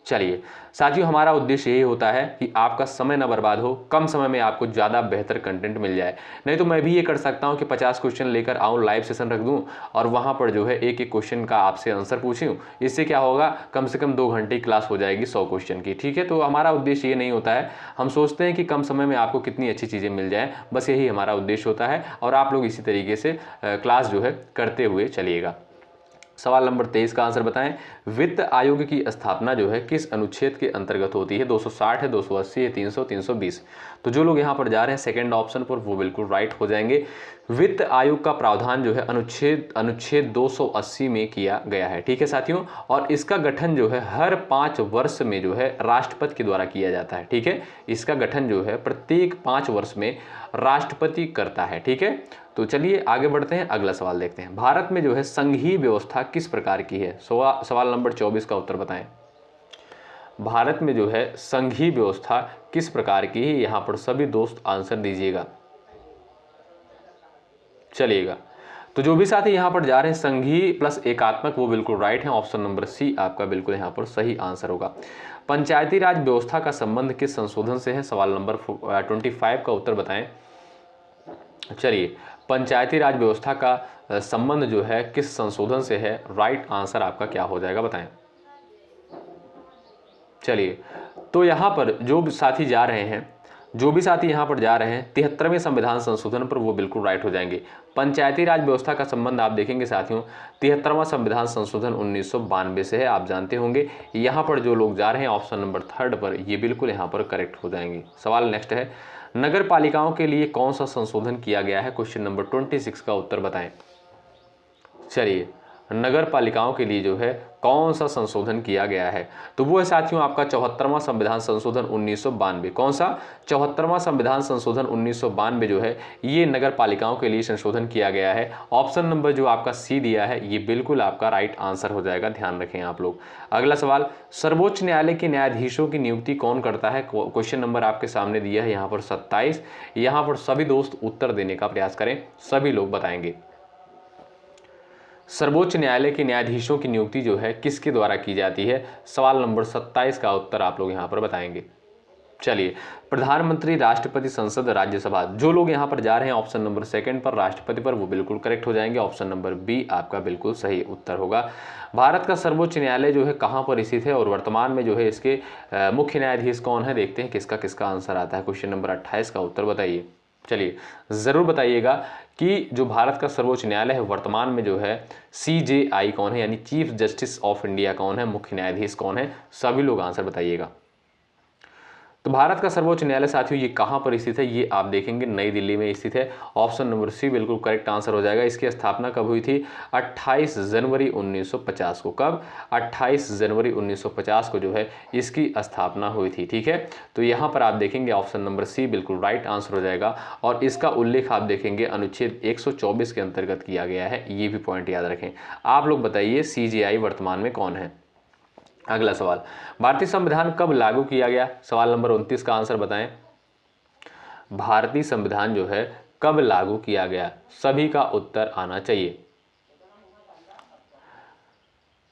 चलिए साथियों, हमारा उद्देश्य यही होता है कि आपका समय ना बर्बाद हो, कम समय में आपको ज़्यादा बेहतर कंटेंट मिल जाए। नहीं तो मैं भी ये कर सकता हूँ कि 50 क्वेश्चन लेकर आऊँ, लाइव सेशन रख दूँ और वहाँ पर जो है एक एक क्वेश्चन का आपसे आंसर पूछूँ। इससे क्या होगा, कम से कम 2 घंटे की क्लास हो जाएगी 100 क्वेश्चन की। ठीक है, तो हमारा उद्देश्य ये नहीं होता है। हम सोचते हैं कि कम समय में आपको कितनी अच्छी चीज़ें मिल जाएँ, बस यही हमारा उद्देश्य होता है और आप लोग इसी तरीके से क्लास जो है करते हुए चलिएगा। सवाल नंबर 23 का आंसर बताएं। वित्त आयोग की स्थापना जो है किस अनुच्छेद के अंतर्गत होती है। 260 है, 280 है, 300, 320। तो जो लोग यहाँ पर जा रहे हैं सेकंड ऑप्शन पर वो बिल्कुल राइट हो जाएंगे। वित्त आयोग का प्रावधान जो है अनुच्छेद 280 में किया गया है। ठीक है साथियों, और इसका गठन जो है हर 5 वर्ष में जो है राष्ट्रपति के द्वारा किया जाता है। ठीक है, इसका गठन जो है प्रत्येक 5 वर्ष में राष्ट्रपति करता है। ठीक है, तो चलिए आगे बढ़ते हैं, अगला सवाल देखते हैं। भारत में जो है संघीय व्यवस्था किस प्रकार की है। सवाल नंबर 24 का उत्तर बताएं। भारत में जो है संघीय व्यवस्था किस प्रकार की है, यहां पर सभी दोस्त आंसर दीजिएगा। चलिएगा, तो जो भी साथी यहां पर जा रहे हैं संघीय प्लस एकात्मक वो बिल्कुल राइट है। ऑप्शन नंबर सी आपका बिल्कुल यहां पर सही आंसर होगा। पंचायती राज व्यवस्था का संबंध किस संशोधन से है। सवाल नंबर 25 का उत्तर बताएं। चलिए, पंचायती राज व्यवस्था का संबंध जो है किस संशोधन से है, राइट आंसर आपका क्या हो जाएगा बताएं। चलिए, तो यहाँ पर जो भी साथी जा रहे हैं, जो भी साथी यहाँ पर जा रहे हैं 73वें संविधान संशोधन पर वो बिल्कुल राइट हो जाएंगे। पंचायती राज व्यवस्था का संबंध आप देखेंगे साथियों 73वां संविधान संशोधन 1992 से है, आप जानते होंगे। यहाँ पर जो लोग जा रहे हैं ऑप्शन नंबर 3 पर ये बिल्कुल यहाँ पर करेक्ट हो जाएंगे। सवाल नेक्स्ट है, नगर पालिकाओं के लिए कौन सा संशोधन किया गया है। क्वेश्चन नंबर 26 का उत्तर बताएं। चलिए, नगर पालिकाओं के लिए जो है कौन सा संशोधन किया गया है, तो वो है साथियों आपका 74वां संविधान संशोधन 1992। कौन सा, 74वां संविधान संशोधन 1992 जो है ये नगर पालिकाओं के लिए संशोधन किया गया है। ऑप्शन नंबर जो आपका सी दिया है ये बिल्कुल आपका राइट आंसर हो जाएगा, ध्यान रखें आप लोग। अगला सवाल, सर्वोच्च न्यायालय के न्यायाधीशों की नियुक्ति कौन करता है। क्वेश्चन नंबर आपके सामने दिया है यहाँ पर 27। यहाँ पर सभी दोस्त उत्तर देने का प्रयास करें, सभी लोग बताएंगे। सर्वोच्च न्यायालय के न्यायाधीशों की नियुक्ति जो है किसके द्वारा की जाती है। सवाल नंबर 27 का उत्तर आप लोग यहाँ पर बताएंगे। चलिए, प्रधानमंत्री, राष्ट्रपति, संसद, राज्यसभा। जो लोग यहाँ पर जा रहे हैं ऑप्शन नंबर 2 पर राष्ट्रपति पर वो बिल्कुल करेक्ट हो जाएंगे। ऑप्शन नंबर बी आपका बिल्कुल सही उत्तर होगा। भारत का सर्वोच्च न्यायालय जो है कहाँ पर स्थित है और वर्तमान में जो है इसके मुख्य न्यायाधीश कौन है, देखते हैं किसका किसका आंसर आता है। क्वेश्चन नंबर 28 का उत्तर बताइए। चलिए, ज़रूर बताइएगा कि जो भारत का सर्वोच्च न्यायालय है वर्तमान में जो है CJI कौन है, यानी चीफ जस्टिस ऑफ इंडिया कौन है, मुख्य न्यायाधीश कौन है, सभी लोग आंसर बताइएगा। तो भारत का सर्वोच्च न्यायालय साथियों ये कहाँ पर स्थित है, ये आप देखेंगे नई दिल्ली में स्थित है। ऑप्शन नंबर सी बिल्कुल करेक्ट आंसर हो जाएगा। इसकी स्थापना कब हुई थी, 28 जनवरी 1950 को। कब, 28 जनवरी 1950 को जो है इसकी स्थापना हुई थी। ठीक है, तो यहाँ पर आप देखेंगे ऑप्शन नंबर सी बिल्कुल राइट आंसर हो जाएगा और इसका उल्लेख आप देखेंगे अनुच्छेद 124 के अंतर्गत किया गया है, ये भी पॉइंट याद रखें। आप लोग बताइए CJI वर्तमान में कौन है। अगला सवाल, भारतीय संविधान कब लागू किया गया। सवाल नंबर 29 का आंसर बताएं। भारतीय संविधान जो है कब लागू किया गया, सभी का उत्तर आना चाहिए।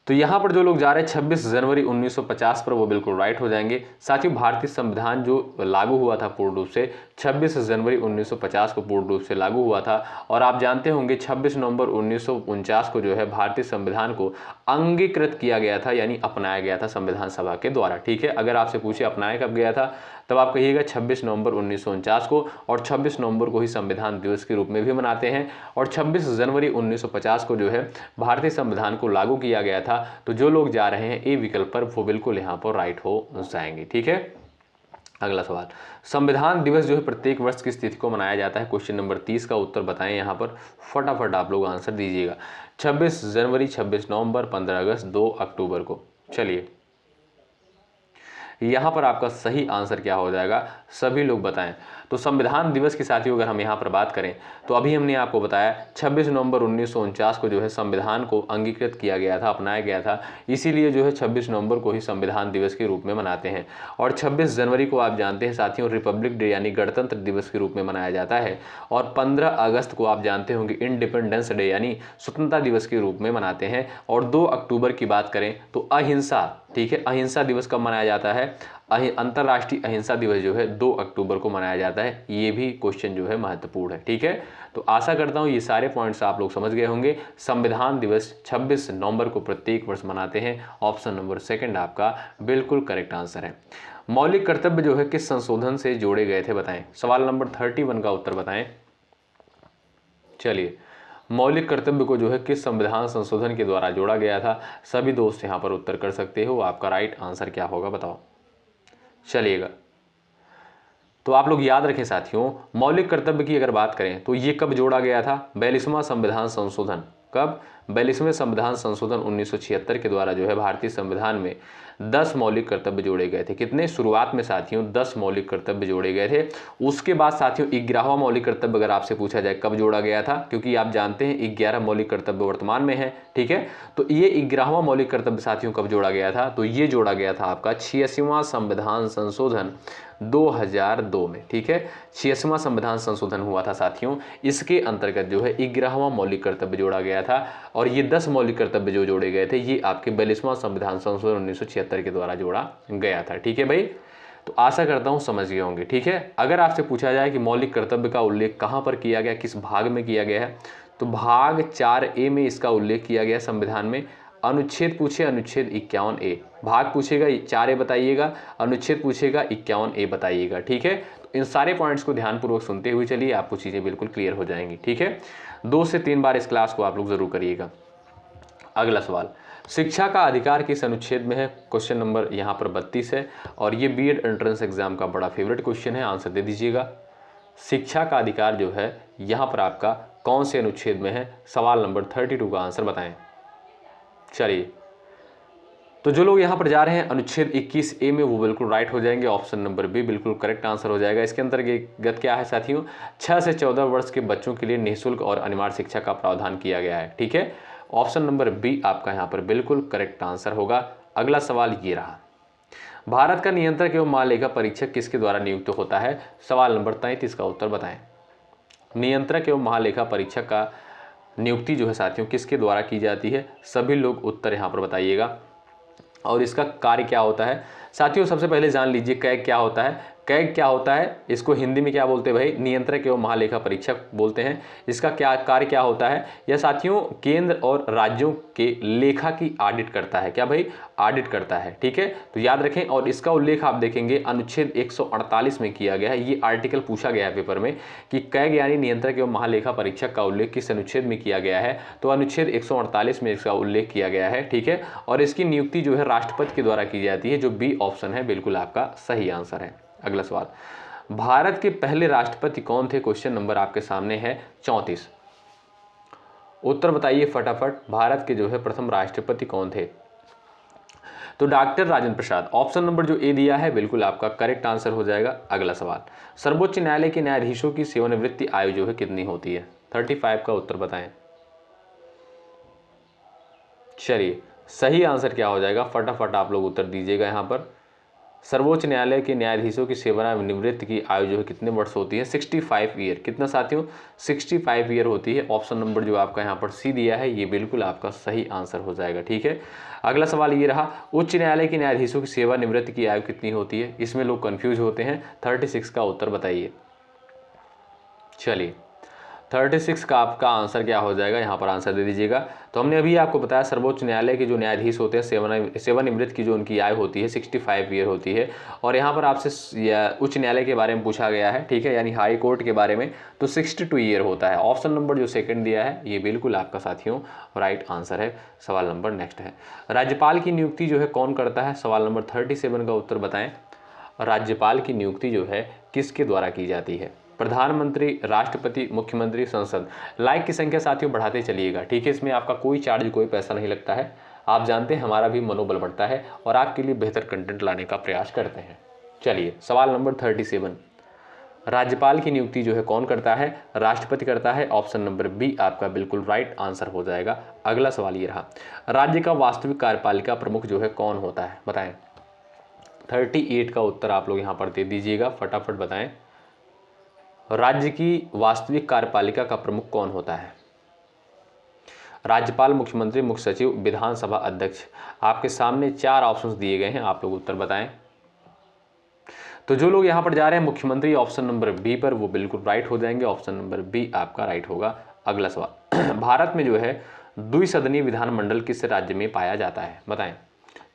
तो यहाँ पर जो लोग जा रहे हैं 26 जनवरी 1950 पर, वो बिल्कुल राइट हो जाएंगे। साथियों, भारतीय संविधान जो लागू हुआ था पूर्ण रूप से 26 जनवरी 1950 को पूर्ण रूप से लागू हुआ था। और आप जानते होंगे 26 नवंबर 1949 को जो है भारतीय संविधान को अंगीकृत किया गया था, यानी अपनाया गया था संविधान सभा के द्वारा। ठीक है, अगर आपसे पूछे अपनाया कब गया था, तब आप कहिएगा 26 नवंबर 1949 को। और 26 नवंबर को ही संविधान दिवस के रूप में भी मनाते हैं। और 26 जनवरी 1950 को जो है भारतीय संविधान को लागू किया गया था। तो जो लोग जा रहे हैं ए विकल्प पर, वो बिल्कुल यहाँ पर राइट हो जाएंगे। ठीक है, अगला सवाल, संविधान दिवस जो है प्रत्येक वर्ष किस तिथि को मनाया जाता है? क्वेश्चन नंबर 30 का उत्तर बताएं यहाँ पर, फटाफट आप लोग आंसर दीजिएगा। 26 जनवरी, 26 नवंबर, 15 अगस्त, 2 अक्टूबर को। चलिए, यहाँ पर आपका सही आंसर क्या हो जाएगा, सभी लोग बताएं। तो संविधान दिवस की साथियों अगर हम यहाँ पर बात करें, तो अभी हमने आपको बताया 26 नवंबर 1949 को जो है संविधान को अंगीकृत किया गया था, अपनाया गया था। इसीलिए जो है 26 नवंबर को ही संविधान दिवस के रूप में मनाते हैं। और 26 जनवरी को आप जानते हैं साथियों रिपब्लिक डे यानी गणतंत्र दिवस के रूप में मनाया जाता है। और 15 अगस्त को आप जानते होंगे इंडिपेंडेंस डे यानी स्वतंत्रता दिवस के रूप में मनाते हैं। और 2 अक्टूबर की बात करें तो अहिंसा, ठीक है, अहिंसा दिवस कब मनाया जाता है? अंतर्राष्ट्रीय अहिंसा दिवस जो है 2 अक्टूबर को मनाया जाता है। ये भी क्वेश्चन जो है महत्वपूर्ण है। ठीक है, तो आशा करता हूँ ये सारे पॉइंट्स आप लोग समझ गए होंगे। संविधान दिवस 26 नवंबर को प्रत्येक वर्ष मनाते हैं। ऑप्शन नंबर सेकंड आपका बिल्कुल करेक्ट आंसर है। मौलिक कर्तव्य जो है किस संशोधन से जोड़े गए थे बताएं? सवाल नंबर 31 का उत्तर बताएं। चलिए, मौलिक कर्तव्य को जो है किस संविधान संशोधन के द्वारा जोड़ा गया था? सभी दोस्त यहाँ पर उत्तर कर सकते हो। आपका राइट आंसर क्या होगा बताओ। चलिएगा, तो आप लोग याद रखें साथियों, मौलिक कर्तव्य की अगर बात करें तो ये कब जोड़ा गया था? 42वां संविधान संशोधन। कब? 42वें संविधान संशोधन 1976 के द्वारा जो है भारतीय संविधान में 10 मौलिक कर्तव्य जोड़े गए थे। कितने? शुरुआत में साथियों 10 मौलिक कर्तव्य जोड़े गए थे। उसके बाद साथियों 11वां मौलिक कर्तव्य अगर आपसे पूछा जाए कब जोड़ा गया था, क्योंकि आप जानते हैं 11 मौलिक कर्तव्य वर्तमान में है। ठीक है, तो ये 11वां मौलिक कर्तव्य साथियों कब जोड़ा गया था? तो ये जोड़ा गया था आपका 86वां संविधान संशोधन 2002 में। ठीक है, 86वां संविधान संशोधन हुआ था साथियों। इसके अंतर्गत जो है 11वां मौलिक कर्तव्य जोड़ा गया था। और ये 10 मौलिक कर्तव्य जो जोड़े गए थे ये आपके 42वां संविधान संशोधन 1976 के द्वारा जोड़ा गया था। ठीक है भाई, तो आशा करता हूं समझ गए होंगे। ठीक है, अगर आपसे पूछा जाए कि मौलिक कर्तव्य का उल्लेख कहां पर किया गया, किस भाग में किया गया है, तो भाग 4A में इसका उल्लेख किया गया संविधान में। अनुच्छेद पूछे अनुच्छेद 51A, भाग पूछेगा 4A बताइएगा, अनुच्छेद पूछेगा 51A बताइएगा। ठीक है, तो इन सारे पॉइंट्स को ध्यानपूर्वक सुनते हुए चलिए, आपको चीज़ें बिल्कुल क्लियर हो जाएंगी। ठीक है, 2 से 3 बार इस क्लास को आप लोग जरूर करिएगा। अगला सवाल, शिक्षा का अधिकार किस अनुच्छेद में है? क्वेश्चन नंबर यहाँ पर 32 है। और ये बीएड एंट्रेंस एग्जाम का बड़ा फेवरेट क्वेश्चन है, आंसर दे दीजिएगा। शिक्षा का अधिकार जो है यहाँ पर आपका कौन से अनुच्छेद में है? सवाल नंबर 32 का आंसर बताएं। चलिए, तो जो लोग यहाँ पर जा रहे हैं अनुच्छेद 21A में, वो बिल्कुल राइट हो जाएंगे। ऑप्शन नंबर बी बिल्कुल करेक्ट आंसर हो जाएगा। इसके अंतर्गत क्या है साथियों? 6 से 14 वर्ष के बच्चों के लिए निःशुल्क और अनिवार्य शिक्षा का प्रावधान किया गया है। ठीक है, ऑप्शन नंबर बी आपका यहाँ पर बिल्कुल करेक्ट आंसर होगा। अगला सवाल ये रहा, भारत का नियंत्रक एवं महालेखा परीक्षक किसके द्वारा नियुक्त होता है? सवाल नंबर 33 का उत्तर बताएं। नियंत्रक एवं महालेखा परीक्षक का नियुक्ति जो है साथियों किसके द्वारा की जाती है? सभी लोग उत्तर यहाँ पर बताइएगा। और इसका कार्य क्या होता है साथियों? सबसे पहले जान लीजिए कैग क्या होता है। कैग क्या होता है, इसको हिंदी में क्या बोलते हैं भाई? नियंत्रक एवं महालेखा परीक्षक बोलते हैं। इसका क्या कार्य क्या होता है? यह साथियों केंद्र और राज्यों के लेखा की ऑडिट करता है। क्या भाई? ऑडिट करता है। ठीक है, तो याद रखें। और इसका उल्लेख आप देखेंगे अनुच्छेद 148 में किया गया है। ये आर्टिकल पूछा गया है पेपर में कि कैग यानी नियंत्रक एवं महालेखा परीक्षक का उल्लेख किस अनुच्छेद में किया गया है? तो अनुच्छेद 148 में इसका उल्लेख किया गया है। ठीक है, और इसकी नियुक्ति जो है राष्ट्रपति के द्वारा की जाती है, जो बी ऑप्शन है बिल्कुल आपका सही आंसर है। अगला सवाल, भारत के पहले राष्ट्रपति कौन थे? क्वेश्चन नंबर आपके सामने है 34। उत्तर बताइए फटाफट, भारत के जो है प्रथम राष्ट्रपति कौन थे? तो doctor Rajendra Prasad. Option number जो ए दिया है बिल्कुल आपका करेक्ट आंसर हो जाएगा। अगला सवाल, सर्वोच्च न्यायालय के न्यायाधीशों की सेवानिवृत्ति आयु जो है कितनी होती है? 35 का उत्तर बताएं। चलिए, सही आंसर क्या हो जाएगा? फटाफट आप लोग उत्तर दीजिएगा। यहाँ पर सर्वोच्च न्यायालय के न्यायाधीशों की सेवानिवृत्त की आयु जो है कितने वर्ष होती है? 65 ईयर। कितना साथियों? 65 ईयर होती है। ऑप्शन नंबर जो आपका यहाँ पर सी दिया है ये बिल्कुल आपका सही आंसर हो जाएगा। ठीक है, अगला सवाल ये रहा, उच्च न्यायालय के न्यायाधीशों की सेवानिवृत्त की आयु कितनी होती है? इसमें लोग कंफ्यूज होते हैं। 36 का उत्तर बताइए। चलिए 36 का आपका आंसर क्या हो जाएगा? यहाँ पर आंसर दे दीजिएगा। तो हमने अभी आपको बताया सर्वोच्च न्यायालय के जो न्यायाधीश होते हैं सेवानिवृत्त की जो उनकी आयु होती है 65 ईयर होती है। और यहाँ पर आपसे उच्च न्यायालय के बारे में पूछा गया है, ठीक है, यानी हाई कोर्ट के बारे में, तो 62 ईयर होता है। ऑप्शन नंबर जो सेकंड दिया है ये बिल्कुल आपका साथियों राइट आंसर है। सवाल नंबर नेक्स्ट है, राज्यपाल की नियुक्ति जो है कौन करता है? सवाल नंबर 37 का उत्तर बताएं। राज्यपाल की नियुक्ति जो है किसके द्वारा की जाती है? प्रधानमंत्री, राष्ट्रपति, मुख्यमंत्री, संसद। लाइक की संख्या साथियों बढ़ाते चलिएगा, ठीक है, इसमें आपका कोई चार्ज कोई पैसा नहीं लगता है। आप जानते हैं हमारा भी मनोबल बढ़ता है और आपके लिए बेहतर कंटेंट लाने का प्रयास करते हैं। चलिए सवाल नंबर 37, राज्यपाल की नियुक्ति जो है कौन करता है? राष्ट्रपति करता है। ऑप्शन नंबर बी आपका बिल्कुल राइट आंसर हो जाएगा। अगला सवाल ये रहा, राज्य का वास्तविक कार्यपालिका प्रमुख जो है कौन होता है? बताएं। 38 का उत्तर आप लोग यहाँ पर दे दीजिएगा, फटाफट बताएं। राज्य की वास्तविक कार्यपालिका का प्रमुख कौन होता है? राज्यपाल, मुख्यमंत्री, मुख्य सचिव, विधानसभा अध्यक्ष। आपके सामने 4 ऑप्शंस दिए गए हैं, आप लोग उत्तर बताएं। तो जो लोग यहां पर जा रहे हैं मुख्यमंत्री ऑप्शन नंबर बी पर, वो बिल्कुल राइट हो जाएंगे। ऑप्शन नंबर बी आपका राइट होगा। अगला सवाल, भारत में जो है द्विसदनीय विधानमंडल किस राज्य में पाया जाता है? बताएं।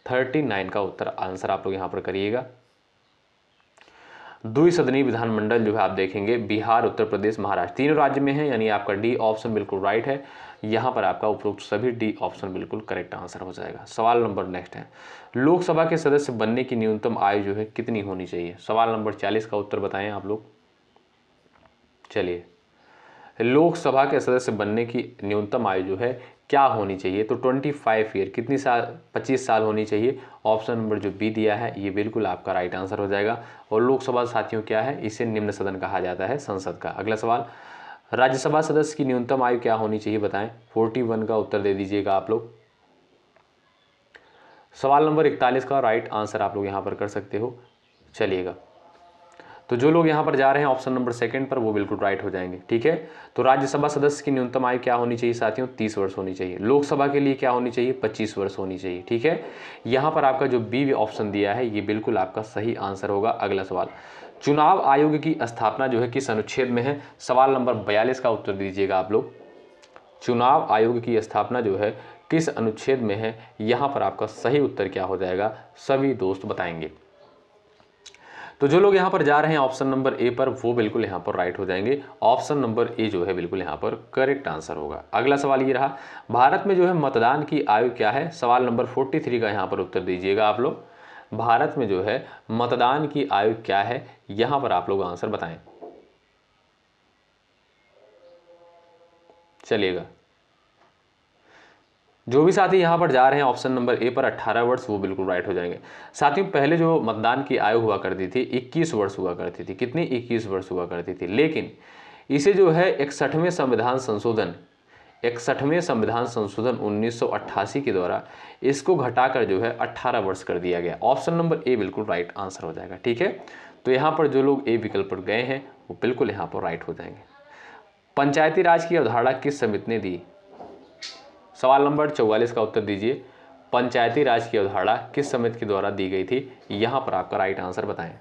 39 का उत्तर आंसर आप लोग यहां पर करिएगा। द्विसदनीय विधानमंडल जो है आप देखेंगे बिहार, उत्तर प्रदेश, महाराष्ट्र, तीनों राज्य में है, यानी आपका डी ऑप्शन बिल्कुल राइट है। यहाँ पर आपका उपरोक्त सभी डी ऑप्शन बिल्कुल करेक्ट आंसर हो जाएगा। सवाल नंबर नेक्स्ट है, लोकसभा के सदस्य बनने की न्यूनतम आयु जो है कितनी होनी चाहिए? सवाल नंबर 40 का उत्तर बताएं आप लोग। चलिए, लोकसभा के सदस्य बनने की न्यूनतम आयु जो है क्या होनी चाहिए? तो 25 ईयर, कितनी साल? 25 साल होनी चाहिए। ऑप्शन नंबर जो बी दिया है ये बिल्कुल आपका राइट आंसर हो जाएगा। और लोकसभा साथियों क्या है? इसे निम्न सदन कहा जाता है, संसद का। अगला सवाल, राज्यसभा सदस्य की न्यूनतम आयु क्या होनी चाहिए? बताएं। 41 का उत्तर दे दीजिएगा आप लोग। सवाल नंबर 41 का राइट आंसर आप लोग यहाँ पर कर सकते हो। चलिएगा, तो जो लोग यहाँ पर जा रहे हैं ऑप्शन नंबर सेकंड पर, वो बिल्कुल राइट हो जाएंगे। ठीक है, तो राज्यसभा सदस्य की न्यूनतम आयु क्या होनी चाहिए साथियों? 30 वर्ष होनी चाहिए। लोकसभा के लिए क्या होनी चाहिए? 25 वर्ष होनी चाहिए। ठीक है, यहाँ पर आपका जो बी ऑप्शन दिया है ये बिल्कुल आपका सही आंसर होगा। अगला सवाल, चुनाव आयोग की स्थापना जो है किस अनुच्छेद में है? सवाल नंबर 42 का उत्तर दीजिएगा आप लोग। चुनाव आयोग की स्थापना जो है किस अनुच्छेद में है? यहाँ पर आपका सही उत्तर क्या हो जाएगा? सभी दोस्त बताएंगे। तो जो लोग यहाँ पर जा रहे हैं ऑप्शन नंबर ए पर, वो बिल्कुल यहाँ पर राइट हो जाएंगे। ऑप्शन नंबर ए जो है बिल्कुल यहाँ पर करेक्ट आंसर होगा। अगला सवाल ये रहा, भारत में जो है मतदान की आयु क्या है? सवाल नंबर 43 का यहाँ पर उत्तर दीजिएगा आप लोग। भारत में जो है मतदान की आयु क्या है? यहाँ पर आप लोग आंसर बताएं। चलिएगा, जो भी साथी यहाँ पर जा रहे हैं ऑप्शन नंबर ए पर 18 वर्ष, वो बिल्कुल राइट हो जाएंगे। साथियों, पहले जो मतदान की आयु हुआ करती थी 21 वर्ष हुआ करती थी। कितनी? 21 वर्ष हुआ करती थी। लेकिन इसे जो है 61वें संविधान संशोधन 1988 के द्वारा इसको घटाकर जो है 18 वर्ष कर दिया गया। ऑप्शन नंबर ए बिल्कुल राइट आंसर हो जाएगा। ठीक है, तो यहाँ पर जो लोग ए विकल्प पर गए हैं वो बिल्कुल यहाँ पर राइट हो जाएंगे। पंचायती राज की अवधारणा किस समिति ने दी? सवाल नंबर 44 का उत्तर दीजिए। पंचायती राज की अवधारणा किस समिति के द्वारा दी गई थी? यहां पर आपका राइट आंसर बताएं।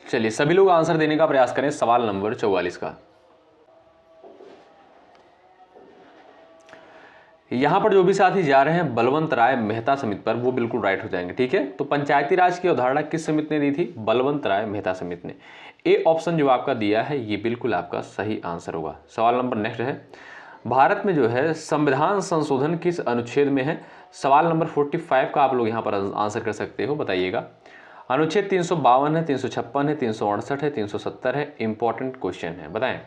चलिए, सभी लोग आंसर देने का प्रयास करें। सवाल नंबर 44 का, यहां पर जो भी साथी जा रहे हैं बलवंत राय मेहता समिति पर, वो बिल्कुल राइट हो जाएंगे। ठीक है, तो पंचायती राज की अवधारणा किस समिति ने दी थी? बलवंत राय मेहता समिति ने। ए ऑप्शन जो आपका दिया है ये बिल्कुल आपका सही आंसर होगा। सवाल नंबर नेक्स्ट है, भारत में जो है संविधान संशोधन किस अनुच्छेद में है? सवाल नंबर 45 का आप लोग यहाँ पर आंसर कर सकते हो, बताइएगा। अनुच्छेद 352 है, 356 है, 368 है, 370 है। इंपॉर्टेंट क्वेश्चन है, बताएं।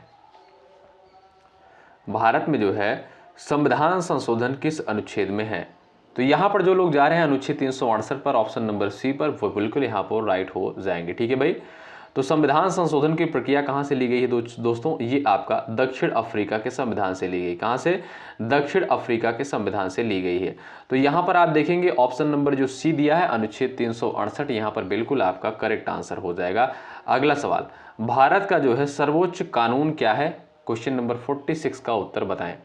भारत में जो है संविधान संशोधन किस अनुच्छेद में है? तो यहाँ पर जो लोग जा रहे हैं अनुच्छेद 368 पर, ऑप्शन नंबर सी पर, वो बिल्कुल यहाँ पर राइट हो जाएंगे। ठीक है भाई, तो संविधान संशोधन की प्रक्रिया कहाँ से ली गई है दोस्तों, ये आपका दक्षिण अफ्रीका के संविधान से ली गई। कहाँ से? दक्षिण अफ्रीका के संविधान से ली गई है। तो यहाँ पर आप देखेंगे ऑप्शन नंबर जो सी दिया है अनुच्छेद 368, यहाँ पर बिल्कुल आपका करेक्ट आंसर हो जाएगा। अगला सवाल, भारत का जो है सर्वोच्च कानून क्या है? क्वेश्चन नंबर 46 का उत्तर बताएं।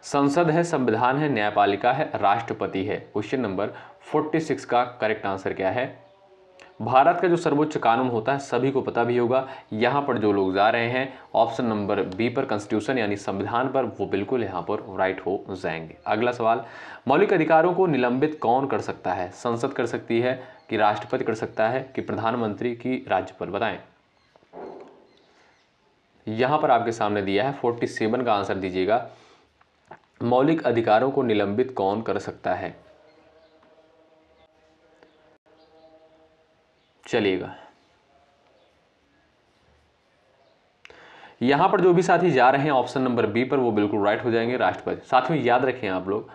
संसद है, संविधान है, न्यायपालिका है, राष्ट्रपति है? क्वेश्चन नंबर 46 का करेक्ट आंसर क्या है? भारत का जो सर्वोच्च कानून होता है सभी को पता भी होगा। यहाँ पर जो लोग जा रहे हैं ऑप्शन नंबर बी पर कॉन्स्टिट्यूशन यानी संविधान पर, वो बिल्कुल यहाँ पर राइट हो जाएंगे। अगला सवाल, मौलिक अधिकारों को निलंबित कौन कर सकता है? संसद कर सकती है कि राष्ट्रपति कर सकता है कि प्रधानमंत्री की राज्यपाल? बताएं। यहाँ पर आपके सामने दिया है 47 का आंसर दीजिएगा। मौलिक अधिकारों को निलंबित कौन कर सकता है? चलिएगा, यहां पर जो भी साथी जा रहे हैं ऑप्शन नंबर बी पर वो बिल्कुल राइट हो जाएंगे, राष्ट्रपति। साथियों याद रखें आप लोग,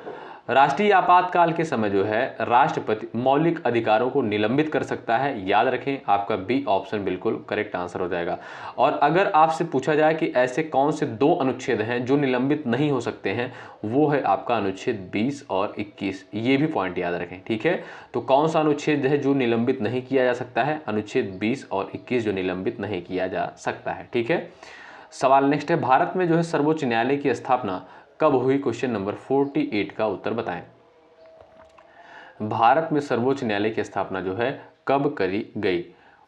राष्ट्रीय आपातकाल के समय जो है राष्ट्रपति मौलिक अधिकारों को निलंबित कर सकता है। याद रखें, आपका बी ऑप्शन बिल्कुल करेक्ट आंसर हो जाएगा। और अगर आपसे पूछा जाए कि ऐसे कौन से 2 अनुच्छेद हैं जो निलंबित नहीं हो सकते हैं, वो है आपका अनुच्छेद 20 और 21। ये भी पॉइंट याद रखें, ठीक है। तो कौन सा अनुच्छेद है जो निलंबित नहीं किया जा सकता है? अनुच्छेद 20 और 21 जो निलंबित नहीं किया जा सकता है, ठीक है। सवाल नेक्स्ट है, भारत में जो है सर्वोच्च न्यायालय की स्थापना कब हुई? क्वेश्चन नंबर 48 का उत्तर बताएं। भारत में सर्वोच्च न्यायालय की स्थापना जो है कब करी गई?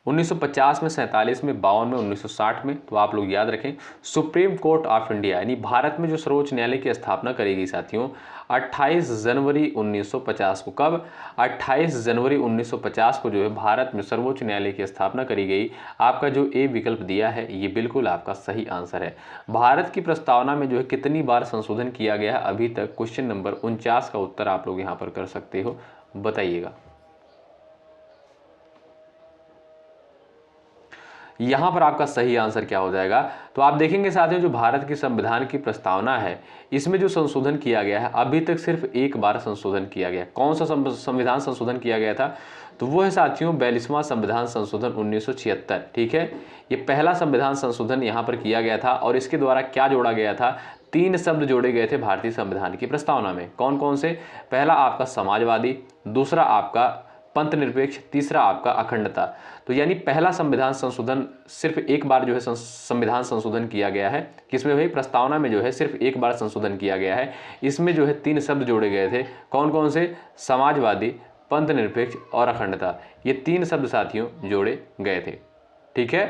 1950 में, 47 में, 52 में, 1960 में? तो आप लोग याद रखें, सुप्रीम कोर्ट ऑफ इंडिया यानी भारत में जो सर्वोच्च न्यायालय की स्थापना करी गई साथियों 28 जनवरी 1950 को। कब? 28 जनवरी 1950 को जो है भारत में सर्वोच्च न्यायालय की स्थापना करी गई। आपका जो ए विकल्प दिया है ये बिल्कुल आपका सही आंसर है। भारत की प्रस्तावना में जो है कितनी बार संशोधन किया गया है अभी तक? क्वेश्चन नंबर 49 का उत्तर आप लोग यहाँ पर कर सकते हो, बताइएगा। यहां पर आपका सही आंसर क्या हो जाएगा? तो आप देखेंगे साथियों, जो भारत की संविधान की प्रस्तावना है इसमें जो संशोधन किया गया है अभी तक सिर्फ एक बार संशोधन किया गया। कौन सा संविधान संशोधन किया गया था? तो वो है साथियों 42वां संविधान संशोधन 1976, ठीक है। ये पहला संविधान संशोधन यहाँ पर किया गया था और इसके द्वारा क्या जोड़ा गया था? 3 शब्द जोड़े गए थे भारतीय संविधान की प्रस्तावना में। कौन कौन से? पहला आपका समाजवादी, दूसरा आपका पंथ निरपेक्ष, तीसरा आपका अखंडता। तो यानी पहला संविधान संशोधन सिर्फ एक बार जो है संविधान संशोधन किया गया है। किसमें भाई? प्रस्तावना में जो है सिर्फ एक बार संशोधन किया गया है। इसमें जो है 3 शब्द जोड़े गए थे। कौन कौन से? समाजवादी, पंथ निरपेक्ष और अखंडता। ये 3 शब्द साथियों जोड़े गए थे, ठीक है।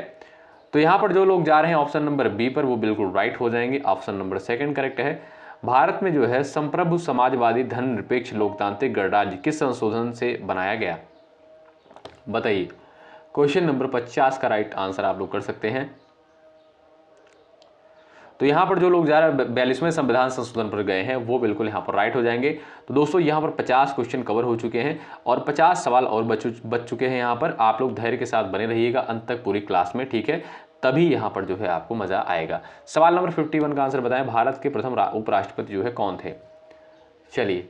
तो यहाँ पर जो लोग जा रहे हैं ऑप्शन नंबर बी पर वो बिल्कुल राइट हो जाएंगे। ऑप्शन नंबर 2 करेक्ट है। भारत में जो है संप्रभु समाजवादी धर्मनिरपेक्ष लोकतांत्रिक गणराज्य किस संशोधन से बनाया गया? बताइए। क्वेश्चन नंबर 50 का राइट आंसर आप लोग कर सकते हैं। तो यहाँ पर जो लोग जा रहे हैं 42वें संविधान संशोधन पर गए हैं वो बिल्कुल यहाँ पर राइट हो जाएंगे। तो दोस्तों यहाँ पर 50 क्वेश्चन कवर हो चुके हैं और 50 सवाल और बच चुके हैं। यहाँ पर आप लोग धैर्य के साथ बने रहिएगा अंत तक पूरी क्लास में, ठीक है। तभी यहाँ पर जो है आपको मजा आएगा। सवाल नंबर 51 का आंसर बताएं, भारत के प्रथम उपराष्ट्रपति जो है कौन थे? चलिए,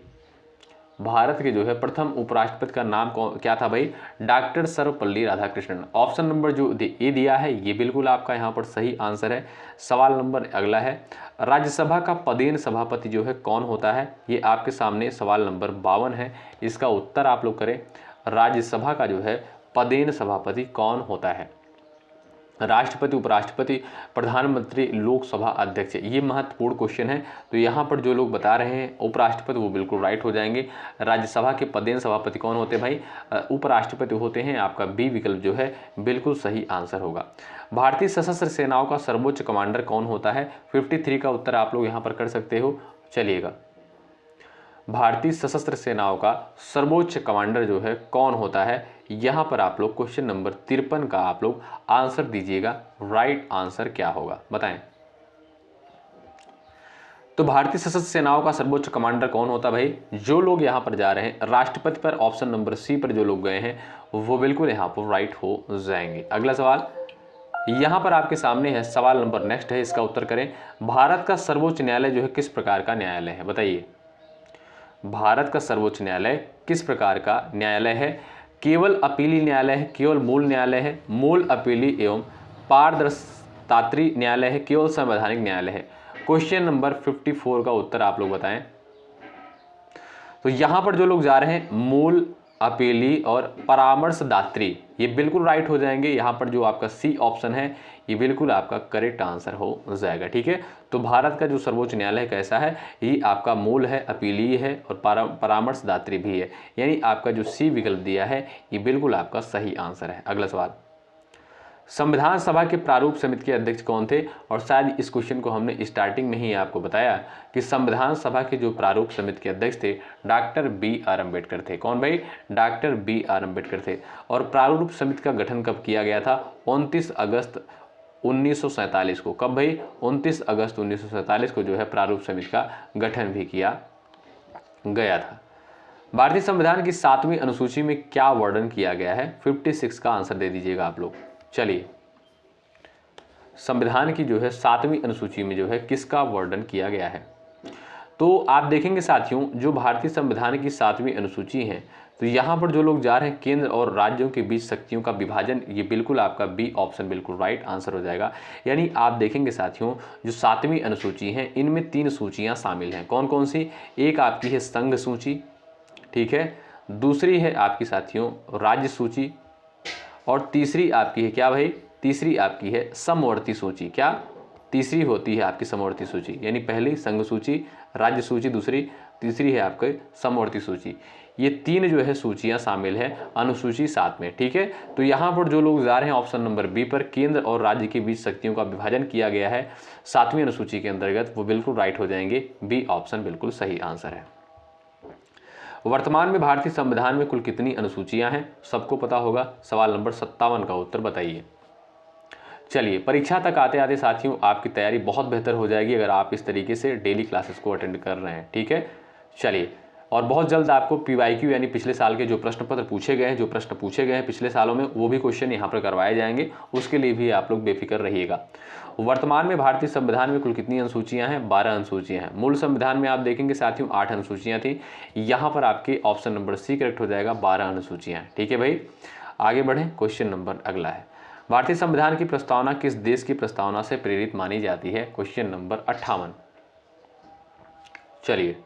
भारत के जो है प्रथम उपराष्ट्रपति का नाम क्या था भाई? Doctor Sarvepalli Radhakrishnan. Option number जो ए दिया है ये बिल्कुल आपका यहाँ पर सही आंसर है। सवाल नंबर अगला है, राज्यसभा का पदेन सभापति जो है कौन होता है? ये आपके सामने सवाल नंबर 52 है, इसका उत्तर आप लोग करें। राज्यसभा का जो है पदेन सभापति कौन होता है? राष्ट्रपति, उपराष्ट्रपति, प्रधानमंत्री, लोकसभा अध्यक्ष? ये महत्वपूर्ण क्वेश्चन है। तो यहाँ पर जो लोग बता रहे हैं उपराष्ट्रपति वो बिल्कुल राइट हो जाएंगे। राज्यसभा के पदेन सभापति कौन होते हैं भाई? उपराष्ट्रपति होते हैं। आपका बी विकल्प जो है बिल्कुल सही आंसर होगा। भारतीय सशस्त्र सेनाओं का सर्वोच्च कमांडर कौन होता है? 53 का उत्तर आप लोग यहाँ पर कर सकते हो। चलिएगा, भारतीय सशस्त्र सेनाओं का सर्वोच्च कमांडर जो है कौन होता है? यहाँ पर आप लोग क्वेश्चन नंबर 53 का आप लोग आंसर दीजिएगा। राइट आंसर क्या होगा बताएं। तो भारतीय सशस्त्र सेनाओं का सर्वोच्च कमांडर कौन होता है भाई? जो लोग यहाँ पर जा रहे हैं राष्ट्रपति पर, ऑप्शन नंबर सी पर जो लोग गए हैं वो बिल्कुल यहाँ पर राइट हो जाएंगे। अगला सवाल यहाँ पर आपके सामने है, सवाल नंबर नेक्स्ट है, इसका उत्तर करें। भारत का सर्वोच्च न्यायालय जो है किस प्रकार का न्यायालय है? बताइए। भारत का सर्वोच्च न्यायालय किस प्रकार का न्यायालय है? केवल अपीली न्यायालय है, केवल मूल न्यायालय है, मूल अपीली एवं पारदर्शी न्यायालय है, केवल संवैधानिक न्यायालय है। क्वेश्चन नंबर 54 का उत्तर आप लोग बताएं। तो यहां पर जो लोग जा रहे हैं मूल, अपीली और परामर्शदात्री, ये बिल्कुल राइट हो जाएंगे। यहाँ पर जो आपका सी ऑप्शन है ये बिल्कुल आपका करेक्ट आंसर हो जाएगा। ठीक है, तो भारत का जो सर्वोच्च न्यायालय कैसा है, ये आपका मूल है, अपीलीय है और परामर्शदात्री भी है, यानी आपका जो सी विकल्प दिया है ये बिल्कुल आपका सही आंसर है। अगला सवाल, संविधान सभा के प्रारूप समिति के अध्यक्ष कौन थे? और शायद इस क्वेश्चन को हमने स्टार्टिंग में ही आपको बताया कि संविधान सभा के जो प्रारूप समिति के अध्यक्ष थे डॉक्टर बी.आर. अम्बेडकर थे। कौन भाई? Doctor B R. अम्बेडकर थे। और प्रारूप समिति का गठन कब किया गया था? 29 अगस्त 1947 को। कब भाई? 29 अगस्त 1947 को जो है प्रारूप समिति का गठन भी किया गया था। भारतीय संविधान की 7वीं अनुसूची में क्या वर्णन किया गया है? 56 का आंसर दे दीजिएगा आप लोग। चलिए, संविधान की जो है 7वीं अनुसूची में जो है किसका वर्णन किया गया है? तो आप देखेंगे साथियों, जो भारतीय संविधान की 7वीं अनुसूची है, तो यहाँ पर जो लोग जा रहे हैं केंद्र और राज्यों के बीच शक्तियों का विभाजन, ये बिल्कुल आपका बी ऑप्शन बिल्कुल राइट आंसर हो जाएगा। यानी आप देखेंगे साथियों, जो 7वीं अनुसूची है इनमें 3 सूचियाँ शामिल हैं। कौन कौन सी? एक आपकी है संघ सूची, ठीक है, दूसरी है आपकी साथियों राज्य सूची, और तीसरी आपकी है क्या भाई? तीसरी आपकी है समवर्ती सूची। क्या? तीसरी होती है आपकी समवर्ती सूची, यानी पहली संघ सूची, राज्य सूची दूसरी, तीसरी है आपकी समवर्ती सूची। ये 3 जो है सूचियां शामिल है अनुसूची 7 में। ठीक है, तो यहाँ पर जो लोग जा रहे हैं ऑप्शन नंबर बी पर, केंद्र और राज्य के बीच शक्तियों का विभाजन किया गया है 7वीं अनुसूची के अंतर्गत, वो बिल्कुल राइट हो जाएंगे। बी ऑप्शन बिल्कुल सही आंसर है। वर्तमान में भारतीय संविधान में कुल कितनी अनुसूचियां हैं? सबको पता होगा। सवाल नंबर 57 का उत्तर बताइए। चलिए, परीक्षा तक आते आते साथियों आपकी तैयारी बहुत बेहतर हो जाएगी अगर आप इस तरीके से डेली क्लासेस को अटेंड कर रहे हैं। ठीक है, चलिए, और बहुत जल्द आपको PYQ यानी पिछले साल के जो प्रश्न पत्र पूछे गए हैं, जो प्रश्न पूछे गए हैं पिछले सालों में, वो भी क्वेश्चन यहाँ पर करवाए जाएंगे। उसके लिए भी आप लोग बेफिक्र रहिएगा। वर्तमान में भारतीय संविधान में कुल कितनी अनुसूचियां हैं? 12 अनुसूचियां हैं। मूल संविधान में आप देखेंगे साथियों 8 अनुसूचियां थी। यहाँ पर आपके ऑप्शन नंबर सी करेक्ट हो जाएगा, 12 अनुसूचियां। ठीक है भाई, आगे बढ़ें। क्वेश्चन नंबर अगला है, भारतीय संविधान की प्रस्तावना किस देश की प्रस्तावना से प्रेरित मानी जाती है? Question number 58। चलिए,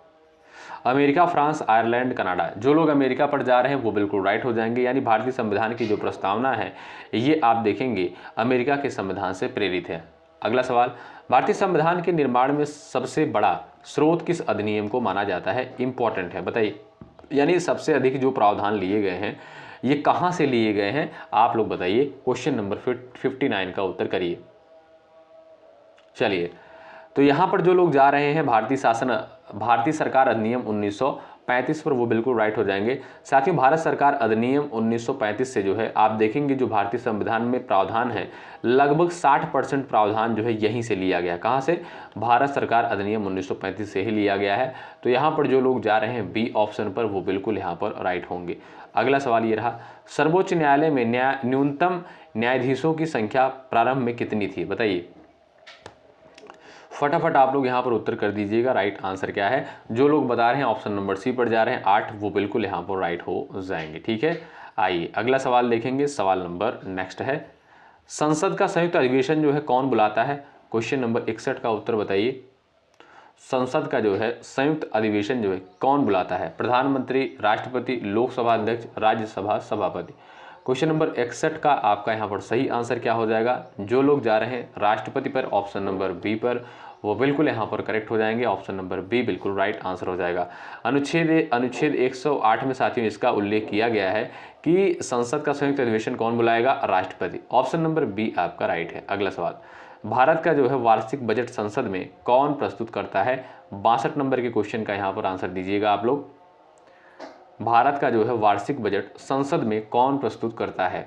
अमेरिका, फ्रांस, आयरलैंड, कनाडा। जो लोग अमेरिका पर जा रहे हैं वो बिल्कुल राइट हो जाएंगे, यानी भारतीय संविधान की जो प्रस्तावना है ये आप देखेंगे अमेरिका के संविधान से प्रेरित है। अगला सवाल, भारतीय संविधान के निर्माण में सबसे बड़ा स्रोत किस अधिनियम को माना जाता है? इंपॉर्टेंट है, बताइए। यानी सबसे अधिक जो प्रावधान लिए गए हैं ये कहाँ से लिए गए हैं, आप लोग बताइए। क्वेश्चन नंबर 59 का उत्तर करिए। चलिए, तो यहाँ पर जो लोग जा रहे हैं भारतीय सरकार अधिनियम 1935 पर, वो बिल्कुल राइट हो जाएंगे। साथियों, भारत सरकार अधिनियम 1935 से जो है आप देखेंगे जो भारतीय संविधान में प्रावधान है लगभग 60% प्रावधान जो है यहीं से लिया गया। कहाँ से? भारत सरकार अधिनियम 1935 से ही लिया गया है। तो यहाँ पर जो लोग जा रहे हैं बी ऑप्शन पर, वो बिल्कुल यहाँ पर राइट होंगे। अगला सवाल ये रहा, सर्वोच्च न्यायालय में न्यूनतम न्यायाधीशों की संख्या प्रारंभ में कितनी थी? बताइए फटाफट आप लोग यहाँ पर उत्तर कर दीजिएगा। राइट आंसर क्या है? जो लोग बता रहे हैं ऑप्शन नंबर सी पर जा रहे हैं 8, वो बिल्कुल यहाँ पर राइट हो जाएंगे। ठीक है, आइए अगला सवाल देखेंगे। सवाल नंबर नेक्स्ट है, संसद का संयुक्त अधिवेशन जो है कौन बुलाता है? क्वेश्चन नंबर 61 का उत्तर बताइए। संसद का जो है संयुक्त अधिवेशन जो है कौन बुलाता है? प्रधानमंत्री, राष्ट्रपति, लोकसभा अध्यक्ष, राज्यसभा सभापति। क्वेश्चन नंबर 61 का आपका यहाँ पर सही आंसर क्या हो जाएगा? जो लोग जा रहे हैं राष्ट्रपति पर, ऑप्शन नंबर बी पर, वो बिल्कुल यहाँ पर करेक्ट हो जाएंगे। ऑप्शन नंबर बी बिल्कुल राइट आंसर हो जाएगा। अनुच्छेद 108 में साथियों इसका उल्लेख किया गया है कि संसद का संयुक्त अधिवेशन कौन बुलाएगा? राष्ट्रपति। ऑप्शन नंबर बी आपका राइट है। अगला सवाल, भारत का जो है वार्षिक बजट संसद में कौन प्रस्तुत करता है? 62 नंबर के क्वेश्चन का यहाँ पर आंसर दीजिएगा आप लोग। भारत का जो है वार्षिक बजट संसद में कौन प्रस्तुत करता है?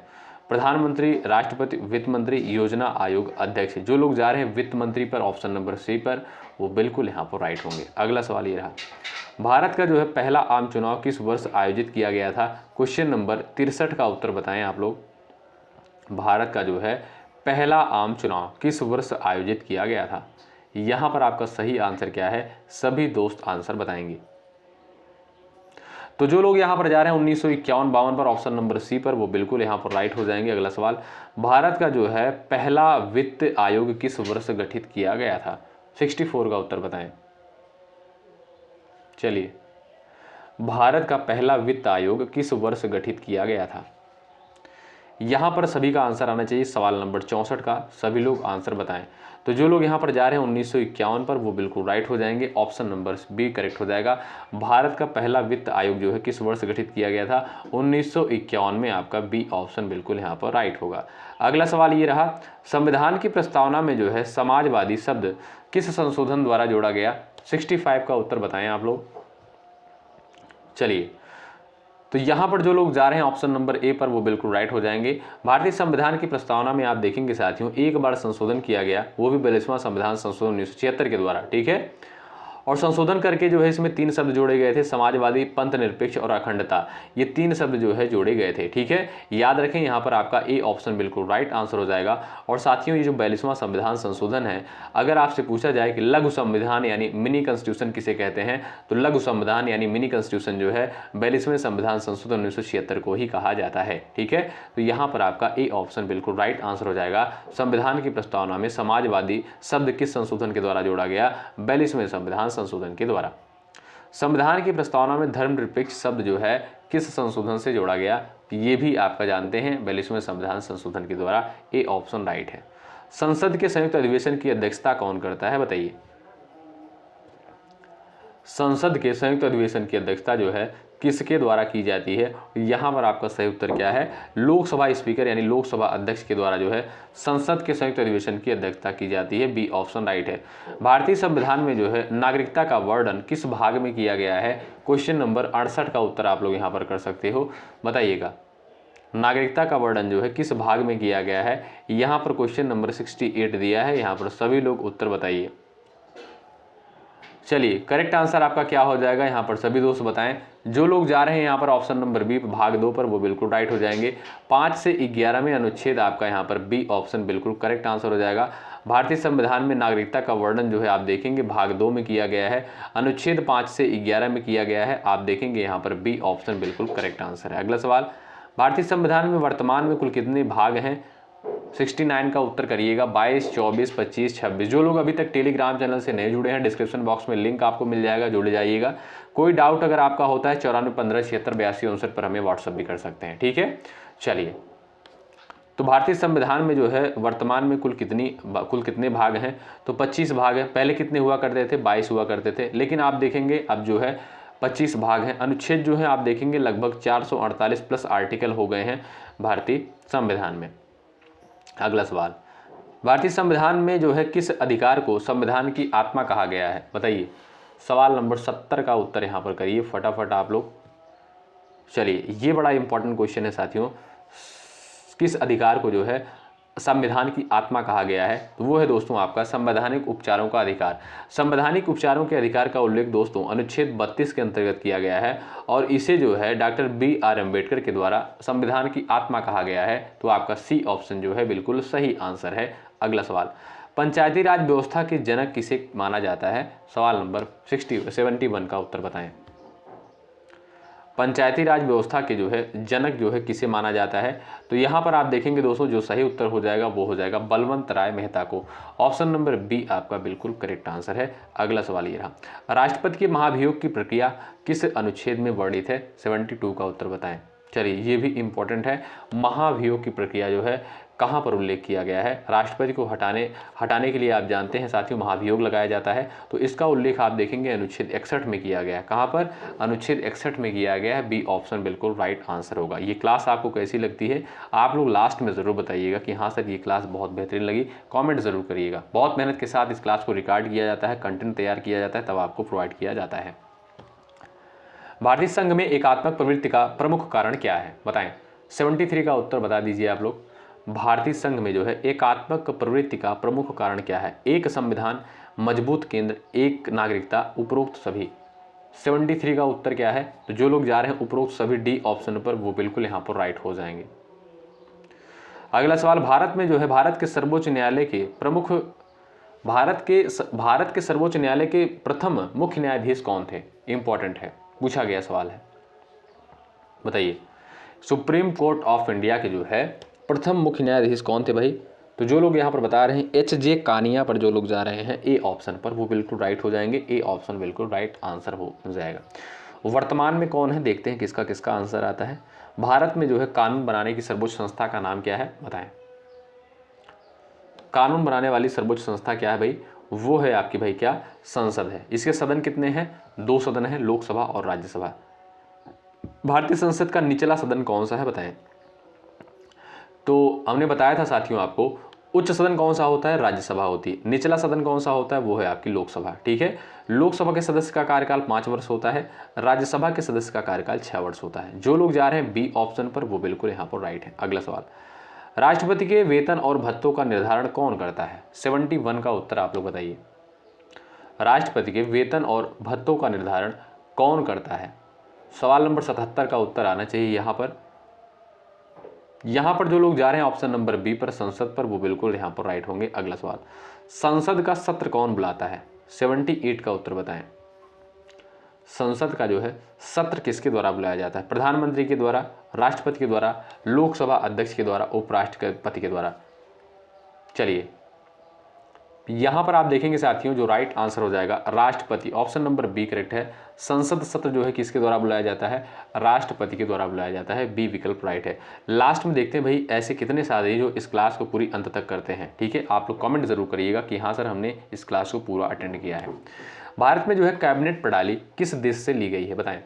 प्रधानमंत्री, राष्ट्रपति, वित्त मंत्री, योजना आयोग अध्यक्ष। जो लोग जा रहे हैं वित्त मंत्री पर, ऑप्शन नंबर सी पर, वो बिल्कुल यहाँ पर राइट होंगे। अगला सवाल ये रहा, भारत का जो है पहला आम चुनाव किस वर्ष आयोजित किया गया था? क्वेश्चन नंबर 63 का उत्तर बताएं आप लोग। भारत का जो है पहला आम चुनाव किस वर्ष आयोजित किया गया था? यहाँ पर आपका सही आंसर क्या है? सभी दोस्त आंसर बताएंगे। तो जो लोग यहाँ पर जा रहे हैं 1951-52 पर, ऑप्शन नंबर सी पर, वो बिल्कुल यहाँ पर राइट हो जाएंगे। अगला सवाल, भारत का जो है पहला वित्त आयोग किस वर्ष गठित किया गया था? 64 का उत्तर बताएं। चलिए, भारत का पहला वित्त आयोग किस वर्ष गठित किया गया था? यहां पर सभी का आंसर आना चाहिए। सवाल नंबर 64 का सभी लोग आंसर बताएं। तो जो लोग यहां पर जा रहे हैं 1951 पर, वो बिल्कुल राइट हो जाएंगे। ऑप्शन नंबर बी करेक्ट हो जाएगा। भारत का पहला वित्त आयोग जो है किस वर्ष गठित किया गया था? 1951 में। आपका बी ऑप्शन बिल्कुल यहां पर राइट होगा। अगला सवाल ये रहा, संविधान की प्रस्तावना में जो है समाजवादी शब्द किस संशोधन द्वारा जोड़ा गया? 65 का उत्तर बताएं आप लोग। चलिए, तो यहां पर जो लोग जा रहे हैं ऑप्शन नंबर ए पर, वो बिल्कुल राइट हो जाएंगे। भारतीय संविधान की प्रस्तावना में आप देखेंगे साथियों, एक बार संशोधन किया गया, वो भी 42वां संविधान संशोधन 1976 के द्वारा, ठीक है। और संशोधन करके जो है इसमें 3 शब्द जोड़े गए थे, समाजवादी, पंथ निरपेक्ष और अखंडता। ये 3 शब्द जो है जोड़े गए थे, ठीक है। याद रखें, यहाँ पर आपका ए ऑप्शन बिल्कुल राइट आंसर हो जाएगा। और साथियों, ये जो 42वां संविधान संशोधन है, अगर आपसे पूछा जाए कि लघु संविधान यानी मिनी कॉन्स्टिट्यूशन किसे कहते हैं, तो लघु संविधान यानी मिनी कॉन्स्टिट्यूशन जो है 42वें संविधान संशोधन 1976 को ही कहा जाता है, ठीक है। तो यहाँ पर आपका ए ऑप्शन बिल्कुल राइट आंसर हो जाएगा। संविधान की प्रस्तावना में समाजवादी शब्द किस संशोधन के द्वारा जोड़ा गया? 42वें संविधान संशोधन के द्वारा। संविधान की प्रस्तावना में धर्मनिरपेक्ष शब्द जो है किस संशोधन से जोड़ा गया? ये भी आपका जानते हैं, 42वें संविधान संशोधन के द्वारा। ए ऑप्शन राइट है। संसद के संयुक्त अधिवेशन की अध्यक्षता कौन करता है, बताइए? संसद के संयुक्त अधिवेशन की अध्यक्षता जो है किसके द्वारा की जाती है? यहां पर आपका सही उत्तर क्या है? लोकसभा स्पीकर यानी लोकसभा अध्यक्ष के द्वारा जो है संसद के संयुक्त अधिवेशन की अध्यक्षता की जाती है। बी ऑप्शन राइट है। भारतीय संविधान में जो है नागरिकता का वर्णन किस भाग में किया गया है? क्वेश्चन नंबर 68 का उत्तर आप लोग यहां पर कर सकते हो, बताइएगा। नागरिकता का वर्णन जो है किस भाग में किया गया है? यहां पर क्वेश्चन नंबर 68 दिया है, यहां पर सभी लोग उत्तर बताइए। चलिए, करेक्ट आंसर आपका क्या हो जाएगा, यहाँ पर सभी दोस्त बताएं। जो लोग जा रहे हैं यहाँ पर ऑप्शन नंबर बी भाग 2 पर, वो बिल्कुल राइट हो जाएंगे। 5 से 11वें अनुच्छेद आपका यहाँ पर बी ऑप्शन बिल्कुल करेक्ट आंसर हो जाएगा। भारतीय संविधान में नागरिकता का वर्णन जो है आप देखेंगे भाग 2 में किया गया है, अनुच्छेद 5 से 11 में किया गया है। आप देखेंगे यहाँ पर बी ऑप्शन बिल्कुल करेक्ट आंसर है। अगला सवाल, भारतीय संविधान में वर्तमान में कुल कितने भाग हैं? 69 का उत्तर करिएगा। 22, 24, 25, 26। जो लोग अभी तक टेलीग्राम चैनल से नहीं जुड़े हैं, डिस्क्रिप्शन बॉक्स में लिंक आपको मिल जाएगा, जुड़ जाइएगा। कोई डाउट अगर आपका होता है 94 15 76 82 59 पर हमें व्हाट्सअप भी कर सकते हैं, ठीक है। चलिए, तो भारतीय संविधान में जो है वर्तमान में कुल कितने भाग हैं? तो 25 भाग हैं। पहले कितने हुआ करते थे? 22 हुआ करते थे, लेकिन आप देखेंगे अब जो है 25 भाग हैं। अनुच्छेद जो है आप देखेंगे लगभग 448 प्लस आर्टिकल हो गए हैं भारतीय संविधान में। अगला सवाल, भारतीय संविधान में जो है किस अधिकार को संविधान की आत्मा कहा गया है? बताइए। सवाल नंबर 70 का उत्तर यहाँ पर करिए फटाफट आप लोग। चलिए, ये बड़ा इंपॉर्टेंट क्वेश्चन है साथियों, किस अधिकार को जो है संविधान की आत्मा कहा गया है? तो वो है दोस्तों आपका संवैधानिक उपचारों का अधिकार। संवैधानिक उपचारों के अधिकार का उल्लेख दोस्तों अनुच्छेद 32 के अंतर्गत किया गया है, और इसे जो है डॉक्टर BR अम्बेडकर के द्वारा संविधान की आत्मा कहा गया है। तो आपका सी ऑप्शन जो है बिल्कुल सही आंसर है। अगला सवाल, पंचायती राज व्यवस्था के जनक किसे माना जाता है? सवाल नंबर 71 का उत्तर बताएं। पंचायती राज व्यवस्था के जो है जनक जो है किसे माना जाता है? तो यहाँ पर आप देखेंगे दोस्तों, जो सही उत्तर हो जाएगा वो हो जाएगा बलवंत राय मेहता को। ऑप्शन नंबर बी आपका बिल्कुल करेक्ट आंसर है। अगला सवाल ये रहा, राष्ट्रपति के महाभियोग की प्रक्रिया किस अनुच्छेद में वर्णित है? 72 का उत्तर बताएं। चलिए, ये भी इंपॉर्टेंट है। महाभियोग की प्रक्रिया जो है कहाँ पर उल्लेख किया गया है? राष्ट्रपति को हटाने के लिए आप जानते हैं साथियों महाभियोग लगाया जाता है, तो इसका उल्लेख आप देखेंगे अनुच्छेद 61 में किया गया है। कहाँ पर? अनुच्छेद 61 में किया गया है। बी ऑप्शन बिल्कुल राइट आंसर होगा। ये क्लास आपको कैसी लगती है आप लोग लास्ट में ज़रूर बताइएगा कि हाँ सर ये क्लास बहुत बेहतरीन लगी, कॉमेंट ज़रूर करिएगा। बहुत मेहनत के साथ इस क्लास को रिकॉर्ड किया जाता है, कंटेंट तैयार किया जाता है, तब आपको प्रोवाइड किया जाता है। भारतीय संघ में एकात्मक प्रवृत्ति का प्रमुख कारण क्या है? बताएं। 73 का उत्तर बता दीजिए आप लोग। भारतीय संघ में जो है एकात्मक प्रवृत्ति का प्रमुख कारण क्या है? एक संविधान, मजबूत केंद्र, एक नागरिकता, उपरोक्त सभी। 73 का उत्तर क्या है? तो जो लोग जा रहे हैं उपरोक्त सभी डी ऑप्शन पर, वो बिल्कुल यहाँ पर राइट हो जाएंगे। अगला सवाल, भारत में जो है भारत के सर्वोच्च न्यायालय के प्रथम मुख्य न्यायाधीश कौन थे? इंपॉर्टेंट है, पूछा गया सवाल है। बताइए सुप्रीम कोर्ट ऑफ इंडिया के जो है प्रथम मुख्य न्यायाधीश कौन थे भाई? तो जो लोग यहाँ पर बता रहे हैं एच.जे. कानिया पर जो लोग जा रहे हैं ए ऑप्शन पर, वो बिल्कुल राइट हो जाएंगे। ए ऑप्शन बिल्कुल राइट आंसर हो जाएगा। वर्तमान में कौन है, देखते हैं किसका किसका आंसर आता है। भारत में जो है कानून बनाने की सर्वोच्च संस्था का नाम क्या है, बताएं। कानून बनाने वाली सर्वोच्च संस्था क्या है भाई? वो है आपकी भाई क्या, संसद है। इसके सदन कितने हैं? 2 सदन है, लोकसभा और राज्यसभा। भारतीय संसद का निचला सदन कौन सा है, बताएं। तो हमने बताया था साथियों आपको, उच्च सदन कौन सा होता है, राज्यसभा होती है। निचला सदन कौन सा होता है, वो है आपकी लोकसभा। ठीक है, लोकसभा के सदस्य का कार्यकाल 5 वर्ष होता है, राज्यसभा के सदस्य का कार्यकाल 6 वर्ष होता है। जो लोग जा रहे हैं बी ऑप्शन पर, वो बिल्कुल यहाँ पर राइट है। अगला सवाल, राष्ट्रपति के वेतन और भत्तों का निर्धारण कौन करता है? 71 का उत्तर आप लोग बताइए। राष्ट्रपति के वेतन और भत्तों का निर्धारण कौन करता है? सवाल नंबर 77 का उत्तर आना चाहिए यहाँ पर। यहाँ पर जो लोग जा रहे हैं ऑप्शन नंबर बी पर, संसद पर, वो बिल्कुल यहाँ पर राइट होंगे। अगला सवाल, संसद का सत्र कौन बुलाता है? 78 का उत्तर बताएं। संसद का जो है सत्र किसके द्वारा बुलाया जाता है? प्रधानमंत्री के द्वारा, राष्ट्रपति के द्वारा, लोकसभा अध्यक्ष के द्वारा, उपराष्ट्रपति के द्वारा। चलिए यहां पर आप देखेंगे साथियों, जो राइट आंसर हो जाएगा राष्ट्रपति, ऑप्शन नंबर बी करेक्ट है। संसद सत्र जो है किसके द्वारा बुलाया जाता है? राष्ट्रपति के द्वारा बुलाया जाता है। बी विकल्प राइट है। लास्ट में देखते हैं भाई ऐसे कितने साथी जो इस क्लास को पूरी अंत तक करते हैं। ठीक है, आप लोग कमेंट जरूर करिएगा कि हाँ सर हमने इस क्लास को पूरा अटेंड किया है। भारत में जो है कैबिनेट प्रणाली किस देश से ली गई है, बताएं।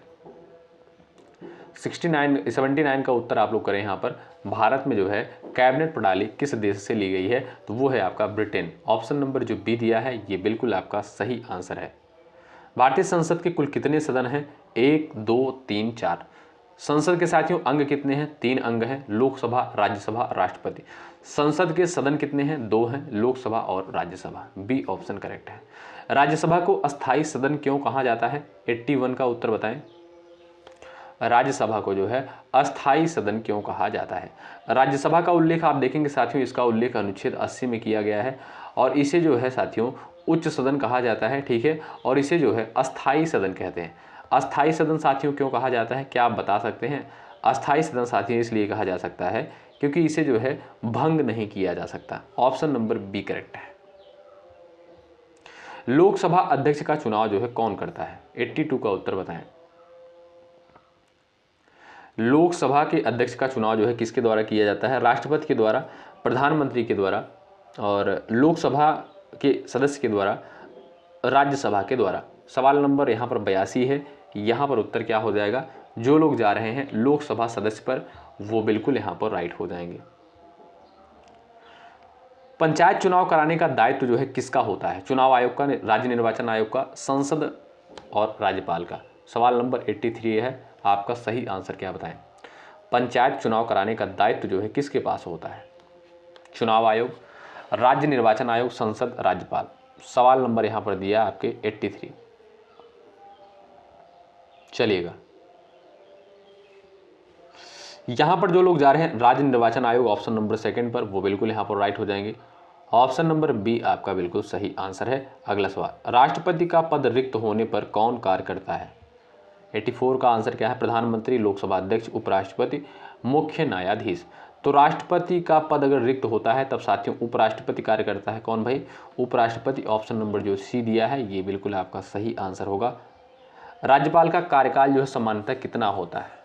79 का उत्तर आप लोग करें यहाँ पर। भारत में जो है कैबिनेट प्रणाली किस देश से ली गई है? तो वो है आपका ब्रिटेन। ऑप्शन नंबर जो बी दिया है ये बिल्कुल आपका सही आंसर है। भारतीय संसद के कुल कितने सदन हैं? 1 2 3 4। संसद के साथियों अंग कितने हैं? 3 अंग हैं, लोकसभा, राज्यसभा, राष्ट्रपति। संसद के सदन कितने हैं? 2 हैं, लोकसभा और राज्यसभा। बी ऑप्शन करेक्ट है। राज्यसभा को अस्थायी सदन क्यों कहा जाता है? 81 का उत्तर बताएं। राज्यसभा को जो है अस्थायी सदन क्यों कहा जाता है? राज्यसभा का उल्लेख आप देखेंगे साथियों, इसका उल्लेख अनुच्छेद 80 में किया गया है और इसे जो है साथियों उच्च सदन कहा जाता है। ठीक है, और इसे जो है अस्थायी सदन कहते हैं। अस्थायी सदन साथियों क्यों कहा जाता है, क्या आप बता सकते हैं? अस्थायी सदन साथियों इसलिए कहा जा सकता है क्योंकि इसे जो है भंग नहीं किया जा सकता। ऑप्शन नंबर बी करेक्ट है। लोकसभा अध्यक्ष का चुनाव जो है कौन करता है? 82 का उत्तर बताएं। लोकसभा के अध्यक्ष का चुनाव जो है किसके द्वारा किया जाता है? राष्ट्रपति के द्वारा, प्रधानमंत्री के द्वारा और लोकसभा के सदस्य के द्वारा, राज्यसभा के द्वारा। सवाल नंबर यहाँ पर 82 है। यहाँ पर उत्तर क्या हो जाएगा? जो लोग जा रहे हैं लोकसभा सदस्य पर, वो बिल्कुल यहाँ पर राइट हो जाएंगे। पंचायत चुनाव कराने का दायित्व जो है किसका होता है? चुनाव आयोग का, राज्य निर्वाचन आयोग का, संसद और राज्यपाल का। सवाल नंबर 83 है। आपका सही आंसर क्या बताएं? पंचायत चुनाव कराने का दायित्व जो है किसके पास होता है? चुनाव आयोग, राज्य निर्वाचन आयोग, संसद, राज्यपाल। सवाल नंबर यहां पर दिया आपके 83। चलिएगा यहां पर जो लोग जा रहे हैं राज्य निर्वाचन आयोग ऑप्शन नंबर सेकंड पर, वो बिल्कुल यहां पर राइट हो जाएंगे। ऑप्शन नंबर बी आपका बिल्कुल सही आंसर है। अगला सवाल, राष्ट्रपति का पद रिक्त होने पर कौन कार्य करता है? 84 का आंसर क्या है? प्रधानमंत्री, लोकसभा अध्यक्ष, उपराष्ट्रपति, मुख्य न्यायाधीश। तो राष्ट्रपति का पद अगर रिक्त होता है तब साथियों उपराष्ट्रपति कार्य करता है। कौन भाई? उपराष्ट्रपति। ऑप्शन नंबर जो सी दिया है ये बिल्कुल आपका सही आंसर होगा। राज्यपाल का कार्यकाल जो है सामान्यतः कितना होता है?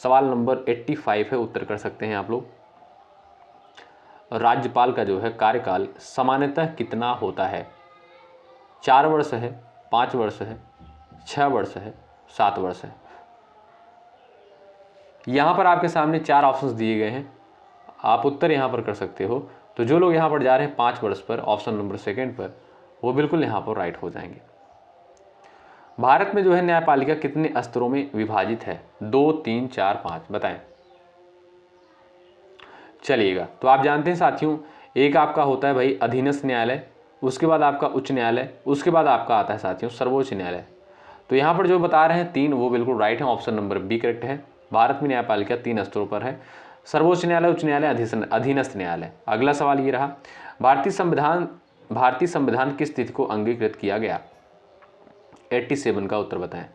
सवाल नंबर 85 है, उत्तर कर सकते हैं आप लोग। राज्यपाल का जो है कार्यकाल सामान्यतः कितना होता है? 4 वर्ष है, 5 वर्ष है, 6 वर्ष है, 7 वर्ष है। यहां पर आपके सामने 4 ऑप्शंस दिए गए हैं, आप उत्तर यहां पर कर सकते हो। तो जो लोग यहां पर जा रहे हैं 5 वर्ष पर, ऑप्शन नंबर सेकंड पर, वो बिल्कुल यहां पर राइट हो जाएंगे। भारत में जो है न्यायपालिका कितने स्तरों में विभाजित है? 2 3 4 5 बताएं। चलिएगा तो आप जानते हैं साथियों, एक आपका होता है भाई अधीनस्थ न्यायालय, उसके बाद आपका उच्च न्यायालय, उसके बाद आपका आता है साथियों सर्वोच्च न्यायालय। तो यहाँ पर जो बता रहे हैं 3, वो बिल्कुल राइट है। ऑप्शन नंबर बी करेक्ट है। भारत में न्यायपालिका 3 स्तरों पर है, सर्वोच्च न्यायालय, उच्च न्यायालय, अधीनस्थ न्यायालय। अगला सवाल ये रहा, भारतीय संविधान किस तिथि को अंगीकृत किया गया? 87 का उत्तर बताएं।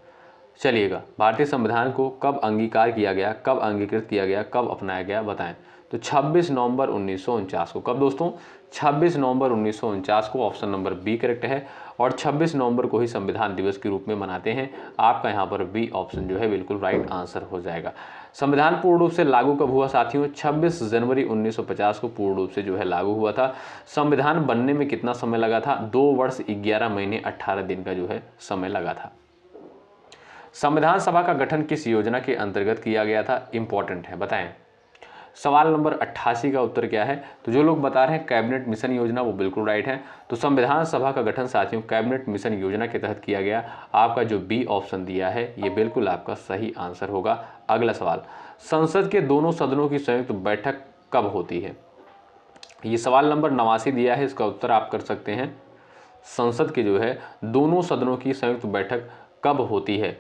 चलिएगा, भारतीय संविधान को कब अंगीकार किया गया, कब अंगीकृत किया गया, कब अपनाया गया बताएं। तो 26 नवंबर 1949 को। कब दोस्तों? 26 नवंबर 1949 को, ऑप्शन नंबर बी करेक्ट है। और 26 नवंबर को ही संविधान दिवस के रूप में मनाते हैं। आपका यहाँ पर बी ऑप्शन जो है बिल्कुल राइट आंसर हो जाएगा। संविधान पूर्ण रूप से लागू कब हुआ साथियों? 26 जनवरी 1950 को पूर्ण रूप से जो है लागू हुआ था। संविधान बनने में कितना समय लगा था? 2 वर्ष 11 महीने 18 दिन का जो है समय लगा था। संविधान सभा का गठन किस योजना के अंतर्गत किया गया था? इंपॉर्टेंट है, बताएं। सवाल नंबर 88 का उत्तर क्या है? तो जो लोग बता रहे हैं कैबिनेट मिशन योजना, वो बिल्कुल राइट है। तो संविधान सभा का गठन साथियों कैबिनेट मिशन योजना के तहत किया गया। आपका जो बी ऑप्शन दिया है ये बिल्कुल आपका सही आंसर होगा। अगला सवाल, संसद के दोनों सदनों की संयुक्त बैठक कब होती है? ये सवाल नंबर 89 दिया है, इसका उत्तर आप कर सकते हैं। संसद के जो है दोनों सदनों की संयुक्त बैठक कब होती है?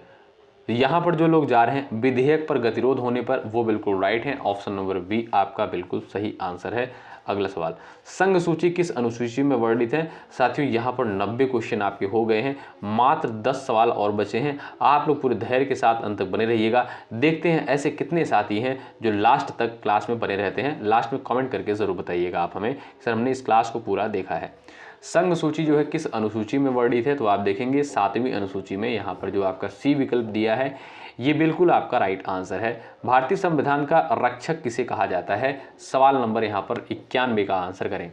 यहाँ पर जो लोग जा रहे हैं विधेयक पर गतिरोध होने पर, वो बिल्कुल राइट है। ऑप्शन नंबर बी आपका बिल्कुल सही आंसर है। अगला सवाल, संघ सूची किस अनुसूची में वर्णित है? साथियों यहाँ पर 90 क्वेश्चन आपके हो गए हैं, मात्र 10 सवाल और बचे हैं। आप लोग पूरे धैर्य के साथ अंत तक बने रहिएगा। देखते हैं ऐसे कितने साथी हैं जो लास्ट तक क्लास में बने रहते हैं। लास्ट में कमेंट करके ज़रूर बताइएगा आप हमें, सर हमने इस क्लास को पूरा देखा है। संघ सूची जो है किस अनुसूची में वर्णित है? तो आप देखेंगे 7वीं अनुसूची में। यहाँ पर जो आपका सी विकल्प दिया है ये बिल्कुल आपका राइट आंसर है। भारतीय संविधान का रक्षक किसे कहा जाता है? सवाल नंबर यहाँ पर 91 का आंसर करें।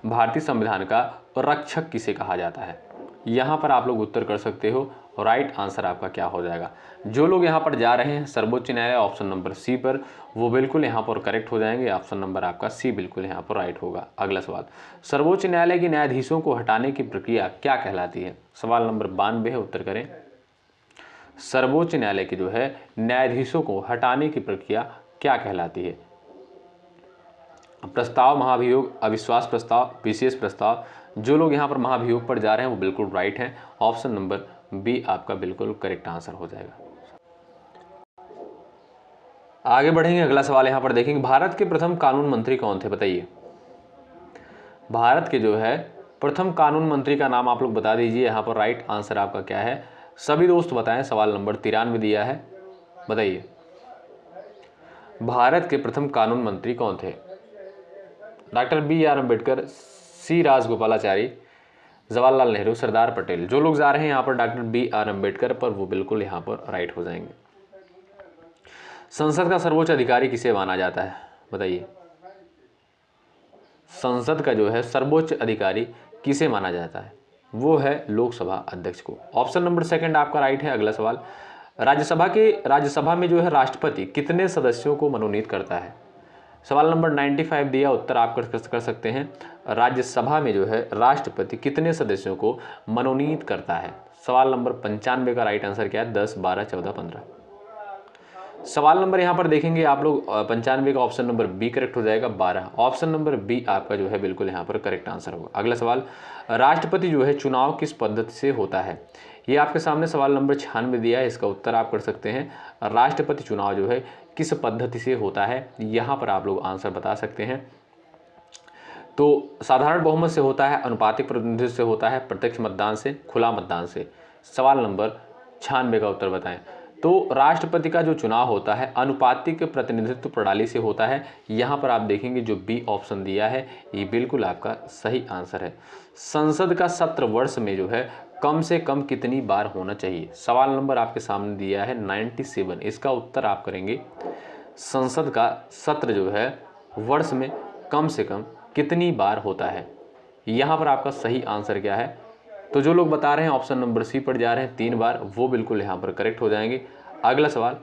भारतीय संविधान का रक्षक किसे कहा जाता है? यहाँ पर आप लोग उत्तर कर सकते हो। राइट आंसर आपका क्या हो जाएगा? जो लोग यहाँ पर जा रहे हैं सर्वोच्च न्यायालय ऑप्शन नंबर सी पर, वो बिल्कुल यहाँ पर करेक्ट हो जाएंगे। ऑप्शन नंबर आपका सी बिल्कुल यहाँ पर राइट होगा। अगला सवाल, सर्वोच्च न्यायालय के न्यायाधीशों को हटाने की प्रक्रिया क्या कहलाती है? सवाल नंबर 92 है, उत्तर करें। सर्वोच्च न्यायालय के जो है न्यायाधीशों को हटाने की प्रक्रिया क्या कहलाती है? प्रस्ताव, महाभियोग, अविश्वास प्रस्ताव, विशेष प्रस्ताव। जो लोग यहाँ पर महाभियोग पर जा रहे हैं वो बिल्कुल राइट हैं। ऑप्शन नंबर बी आपका बिल्कुल करेक्ट आंसर हो जाएगा। आगे बढ़ेंगे, अगला सवाल यहाँ पर देखेंगे, भारत के प्रथम कानून मंत्री कौन थे? बताइए। भारत के जो है प्रथम कानून मंत्री का नाम आप लोग बता दीजिए। यहाँ पर राइट आंसर आपका क्या है? सभी दोस्त बताएं। सवाल नंबर 93 दिया है, बताइए। भारत के प्रथम कानून मंत्री कौन थे? डॉक्टर BR अम्बेडकर, सी राजगोपालाचारी, जवाहरलाल नेहरू, सरदार पटेल। जो लोग जा रहे हैं यहाँ पर डॉक्टर BR अम्बेडकर पर, वो बिल्कुल यहाँ पर राइट हो जाएंगे। संसद का सर्वोच्च अधिकारी किसे माना जाता है? बताइए। संसद का जो है सर्वोच्च अधिकारी किसे माना जाता है? वो है लोकसभा अध्यक्ष को। ऑप्शन नंबर सेकंड आपका राइट है। अगला सवाल, राज्यसभा में जो है राष्ट्रपति कितने सदस्यों को मनोनीत करता है? सवाल नंबर 95 दिया, उत्तर आप कर सकते हैं। राज्यसभा में जो है राष्ट्रपति कितने सदस्यों को मनोनीत करता है? सवाल नंबर 95 का राइट आंसर क्या है? 10, 12, 14, 15। सवाल नंबर यहाँ पर देखेंगे आप लोग 95 का ऑप्शन नंबर बी करेक्ट हो जाएगा, 12। ऑप्शन नंबर बी आपका जो है बिल्कुल यहाँ पर करेक्ट आंसर होगा। अगला सवाल, राष्ट्रपति जो है चुनाव किस पद्धति से होता है? ये आपके सामने सवाल नंबर 96 दिया है, इसका उत्तर आप कर सकते हैं। राष्ट्रपति चुनाव जो है किस पद्धति से होता है? यहाँ पर आप लोग आंसर बता सकते हैं। तो साधारण बहुमत से होता है, अनुपातिक प्रतिनिधित्व से होता है, प्रत्यक्ष मतदान से, खुला मतदान से। सवाल नंबर 96 का उत्तर बताएं। तो राष्ट्रपति का जो चुनाव होता है अनुपातिक प्रतिनिधित्व प्रणाली से होता है। यहाँ पर आप देखेंगे जो बी ऑप्शन दिया है ये बिल्कुल आपका सही आंसर है। संसद का सत्र वर्ष में जो है कम से कम कितनी बार होना चाहिए? सवाल नंबर आपके सामने दिया है 97, इसका उत्तर आप करेंगे। संसद का सत्र जो है वर्ष में कम से कम कितनी बार होता है? यहाँ पर आपका सही आंसर क्या है? तो जो लोग बता रहे हैं ऑप्शन नंबर सी पर जा रहे हैं 3 बार, वो बिल्कुल यहाँ पर करेक्ट हो जाएंगे। अगला सवाल,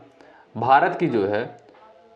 भारत की जो है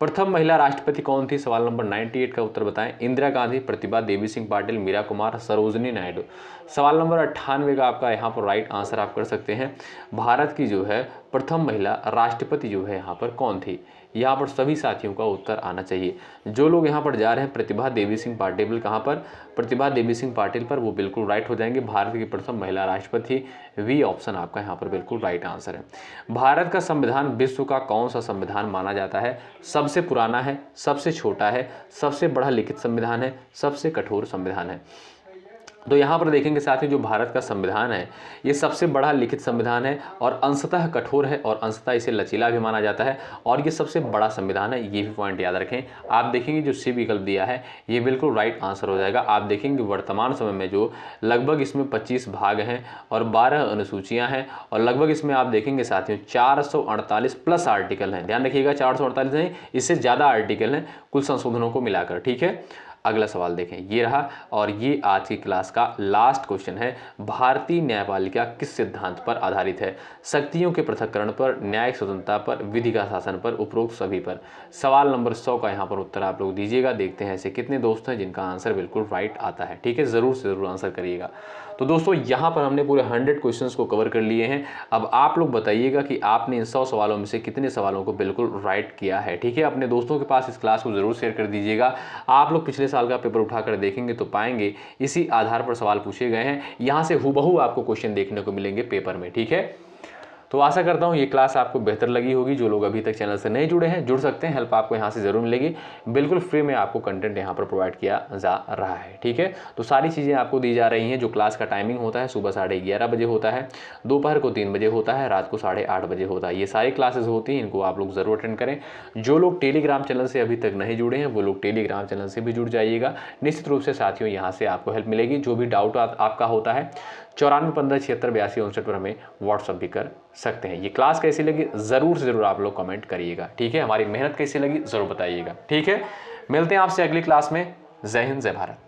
प्रथम महिला राष्ट्रपति कौन थी? सवाल नंबर 98 का उत्तर बताएं। इंदिरा गांधी, प्रतिभा देवी सिंह पाटिल, मीरा कुमार, सरोजिनी नायडू। सवाल नंबर 98 का आपका यहाँ पर राइट आंसर आप कर सकते हैं। भारत की जो है प्रथम महिला राष्ट्रपति जो है यहाँ पर कौन थी? यहाँ पर सभी साथियों का उत्तर आना चाहिए। जो लोग यहाँ पर जा रहे हैं प्रतिभा देवी सिंह पाटिल, कहाँ पर? प्रतिभा देवी सिंह पाटिल पर, वो बिल्कुल राइट हो जाएंगे। भारत की प्रथम महिला राष्ट्रपति, वी ऑप्शन आपका यहाँ पर बिल्कुल राइट आंसर है। भारत का संविधान विश्व का कौन सा संविधान माना जाता है? सबसे पुराना है, सबसे छोटा है, सबसे बड़ा लिखित संविधान है, सबसे कठोर संविधान है? तो यहाँ पर देखेंगे साथ ही जो भारत का संविधान है ये सबसे बड़ा लिखित संविधान है और अंशतः कठोर है और अंशतः इसे लचीला भी माना जाता है और ये सबसे बड़ा संविधान है, ये भी पॉइंट याद रखें। आप देखेंगे जो सी विकल्प दिया है ये बिल्कुल राइट आंसर हो जाएगा। आप देखेंगे वर्तमान समय में जो लगभग इसमें 25 भाग हैं और 12 अनुसूचियाँ हैं और लगभग इसमें आप देखेंगे साथियों 448 प्लस आर्टिकल हैं। ध्यान रखिएगा 448 नहीं, इससे ज़्यादा आर्टिकल हैं कुल संशोधनों को मिलाकर। ठीक है, अगला सवाल देखें, ये रहा और ये आज की क्लास का लास्ट क्वेश्चन है। भारतीय न्यायपालिका किस सिद्धांत पर आधारित है? शक्तियों के पृथक्करण पर, न्यायिक स्वतंत्रता पर, विधि का शासन पर, उपरोक्त सभी पर। सवाल नंबर 100 का यहाँ पर उत्तर आप लोग दीजिएगा। देखते हैं ऐसे कितने दोस्त हैं जिनका आंसर बिल्कुल राइट आता है। ठीक है, ज़रूर से ज़रूर आंसर करिएगा। तो दोस्तों यहाँ पर हमने पूरे 100 क्वेश्चंस को कवर कर लिए हैं। अब आप लोग बताइएगा कि आपने इन 100 सवालों में से कितने सवालों को बिल्कुल राइट किया है। ठीक है, अपने दोस्तों के पास इस क्लास को ज़रूर शेयर कर दीजिएगा। आप लोग पिछले साल का पेपर उठाकर देखेंगे तो पाएंगे इसी आधार पर सवाल पूछे गए हैं। यहाँ से हूबहू आपको क्वेश्चन देखने को मिलेंगे पेपर में। ठीक है, तो आशा करता हूँ ये क्लास आपको बेहतर लगी होगी। जो लोग अभी तक चैनल से नहीं जुड़े हैं जुड़ सकते हैं, हेल्प आपको यहाँ से ज़रूर मिलेगी। बिल्कुल फ्री में आपको कंटेंट यहाँ पर प्रोवाइड किया जा रहा है। ठीक है, तो सारी चीज़ें आपको दी जा रही हैं। जो क्लास का टाइमिंग होता है सुबह 11:30 बजे होता है, दोपहर को 3 बजे होता है, रात को 8:30 बजे होता है। ये सारी क्लासेस होती हैं, इनको आप लोग ज़रूर अटेंड करें। जो लोग टेलीग्राम चैनल से अभी तक नहीं जुड़े हैं वो लोग टेलीग्राम चैनल से भी जुड़ जाइएगा। निश्चित रूप से साथियों यहाँ से आपको हेल्प मिलेगी। जो भी डाउट आपका होता है 9415768259 पर हमें व्हाट्सअप भी कर सकते हैं। ये क्लास कैसी लगी ज़रूर से ज़रूर आप लोग कमेंट करिएगा। ठीक है, हमारी मेहनत कैसी लगी ज़रूर बताइएगा। ठीक है, मिलते हैं आपसे अगली क्लास में। जय हिंद, जय भारत।